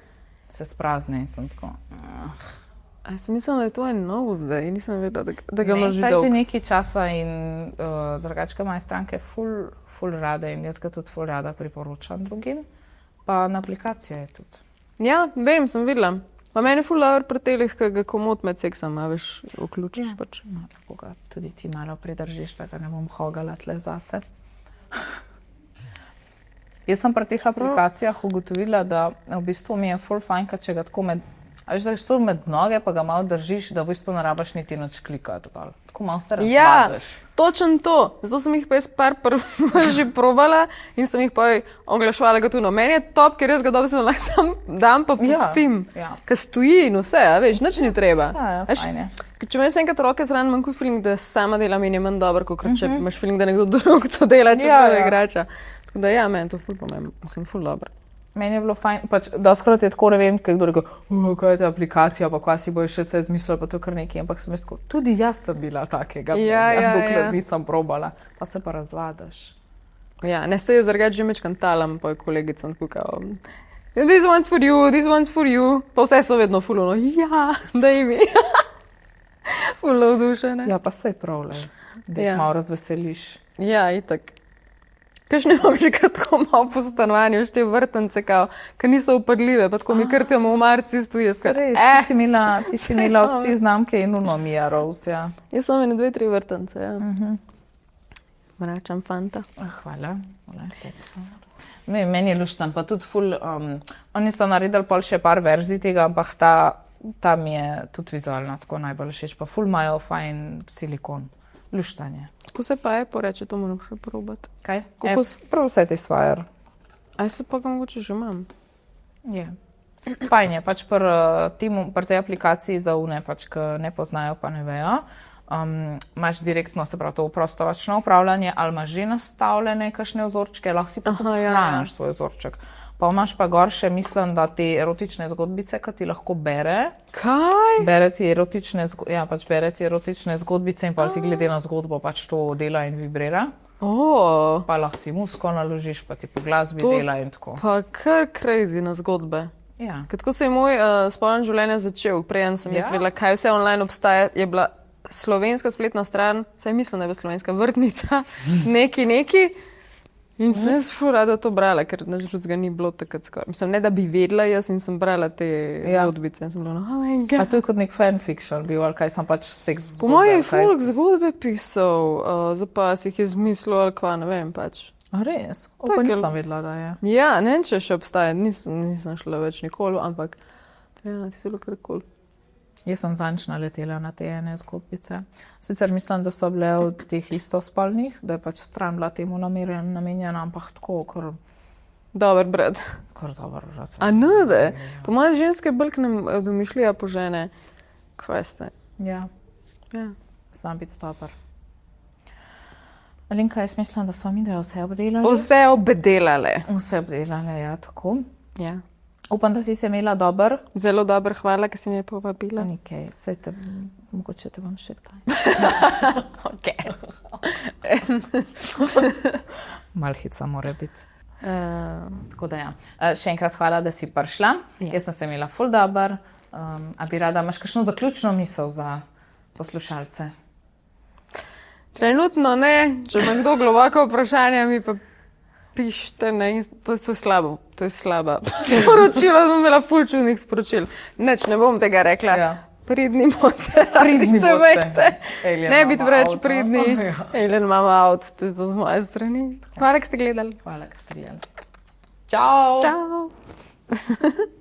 se sprazne in sem tako...
A sem mislila, da je to en nov zdaj, nisem vedela, da ga imaš že dolgo.
Ne, ta je že nekaj časa in drugačka moje stranke ful rade in jaz ga tudi ful rada priporočam drugim. Pa na aplikacijo je tudi.
Ja, vem, sem videla. Pa meni je ful dobro pri telih, ki ga komot med seksam, a veš, vključiš pač.
No, lahko ga tudi ti malo pridržiš, da ne bom hogala tle zase. Jaz sem pri teh aplikacijah ugotovila, da v bistvu mi je ful fajn, če ga tako a veš, da greš med noge, pa ga malo držiš, da v bistvu ne rabaš niti nič klikati. Tako malo se razvadiš.
Ja, točno to. Zato sem jih pa jaz par že probala in sem jih pa oglaševala ga tu. No, meni je top, ker jaz ga dobro lahko sam dam pa pustim. Ja. Ker stoji in vse, a veš, nič ni treba.
Ja, fajn je.
Če imaš enkrat roke zraven, manj kot feeling, da sama delam in je manj dobro, kot če imaš feeling, da nekdo drug to dela, če pravi igrača. Tako da ja, meni to ful pomembno. Sem ful dobro.
Meni je bilo fajn, pač doskrat je tako, ne vem, kdo rekel, kaj je ta aplikacija, pa kaj si boš še se izmislil, pa to kar nekaj, ampak sem jaz tako, tudi jaz sem bila takega, dokler nisem probala, pa se pa razvadaš.
Ja, ne se je zaradi že mečkan talam, pa je kolegicam tako kao, this one's for you, pa vse so vedno fulono, ja, daj mi. Fulo vdušene.
Ja, pa se je prav, da jih malo razveseliš.
Ja, itak. Kakšne imam že kar tako malo po stanovanju, še te vrtance, ki niso upadljive, pa tako mi krtamo v marci stuje.
Res, ti si imela od te znamke in uno Mia Rose, ja.
Jaz sem imela 2-3 vrtance, ja. Vračam fanta.
Hvala. Meni je luštan, pa tudi ful, oni so naredili pol še par verzij tega, ampak ta mi je tudi vizualno tako najbolj všeč, pa ful imajo fajn silikon. Luštanje.
Kako se pa je poreče, to moram še probati.
Kaj? Prav Satisfyer.
A se pa ga mogoče že imam?
Je. Fajn je, pač pri tej aplikaciji za une, pač, ki ne poznajo pa ne vejo, imaš direktno, se pravi, to prostovačno upravljanje, ali imaš že nastavljene kakšne vzorčke, lahko si pa tudi hraniš svoj vzorček. Pa imaš pa gor še, mislim, da te erotične zgodbice, ki ti lahko bere.
Kaj?
Bere ti erotične zgodbice in pa ti glede na zgodbo pač to dela in vibrira. Pa lahko si musko naložiš, pa ti po glasbi dela in tako.
Pa kar crazy na zgodbe.
Ja.
Tako se je moj spolno življenje začel, preden sem jaz vedela, kaj vse online obstaja, je bila slovenska spletna stran, saj mislim, da je bila slovenska vrtnica, neki. In sem jaz ful rada to brala, ker nič drugega ni bilo takrat skoraj. Mislim, ne da bi vedela jaz in sem brala te zgodbice. Sem bila, oh my God.
A to je kot nek fanfiction bil, ali kaj sem pač seks zgodbe?
Po moje je folk zgodbe pisal, zdaj pa si jih je zmislil ali kva, ne vem pač.
A res? Pa nisem vedela, da je.
Ja, ne vem, če še obstaja, nisem šla več nikoli, ampak ja, ti si bilo kar kul.
Jaz sem zanč naletela na te ene zgodbice. Sicer mislim, da so bile od teh istospolnih, da je pač stran bila temu namenjena, ampak tako, kar...
Dober brat.
Kar dober brat.
A nude? Po moje ženske bolj k nam domišljija po žene kveste.
Ja. Znam biti dober. Alenka, jaz mislim, da smo mi da vse obdelali.
Vse obdelale,
ja, tako.
Ja.
Upam, da si se imela dober.
Zelo dober, hvala, ker si me je povabila.
Nekaj, mogoče te bom še kaj. Malhica mora biti. Tako da ja. Še enkrat hvala, da si prišla. Jaz sem se imela ful dober. A bi rada, imaš kakšno zaključno misel za poslušalce?
Trenutno ne. Če ima kdo globoko vprašanja, mi pa pišite, ne, to je slabo, to je slaba sporočila, sem imela ful čudnih sporočil. Neč, ne bom tega rekla. Ja. Pridni bote, se vejte. Ne biti vreč pridni. Elen mama out, to je to z moje strani. Hvala, ker ste gledali.
Hvala, ker ste gledali. Čau.
Čau.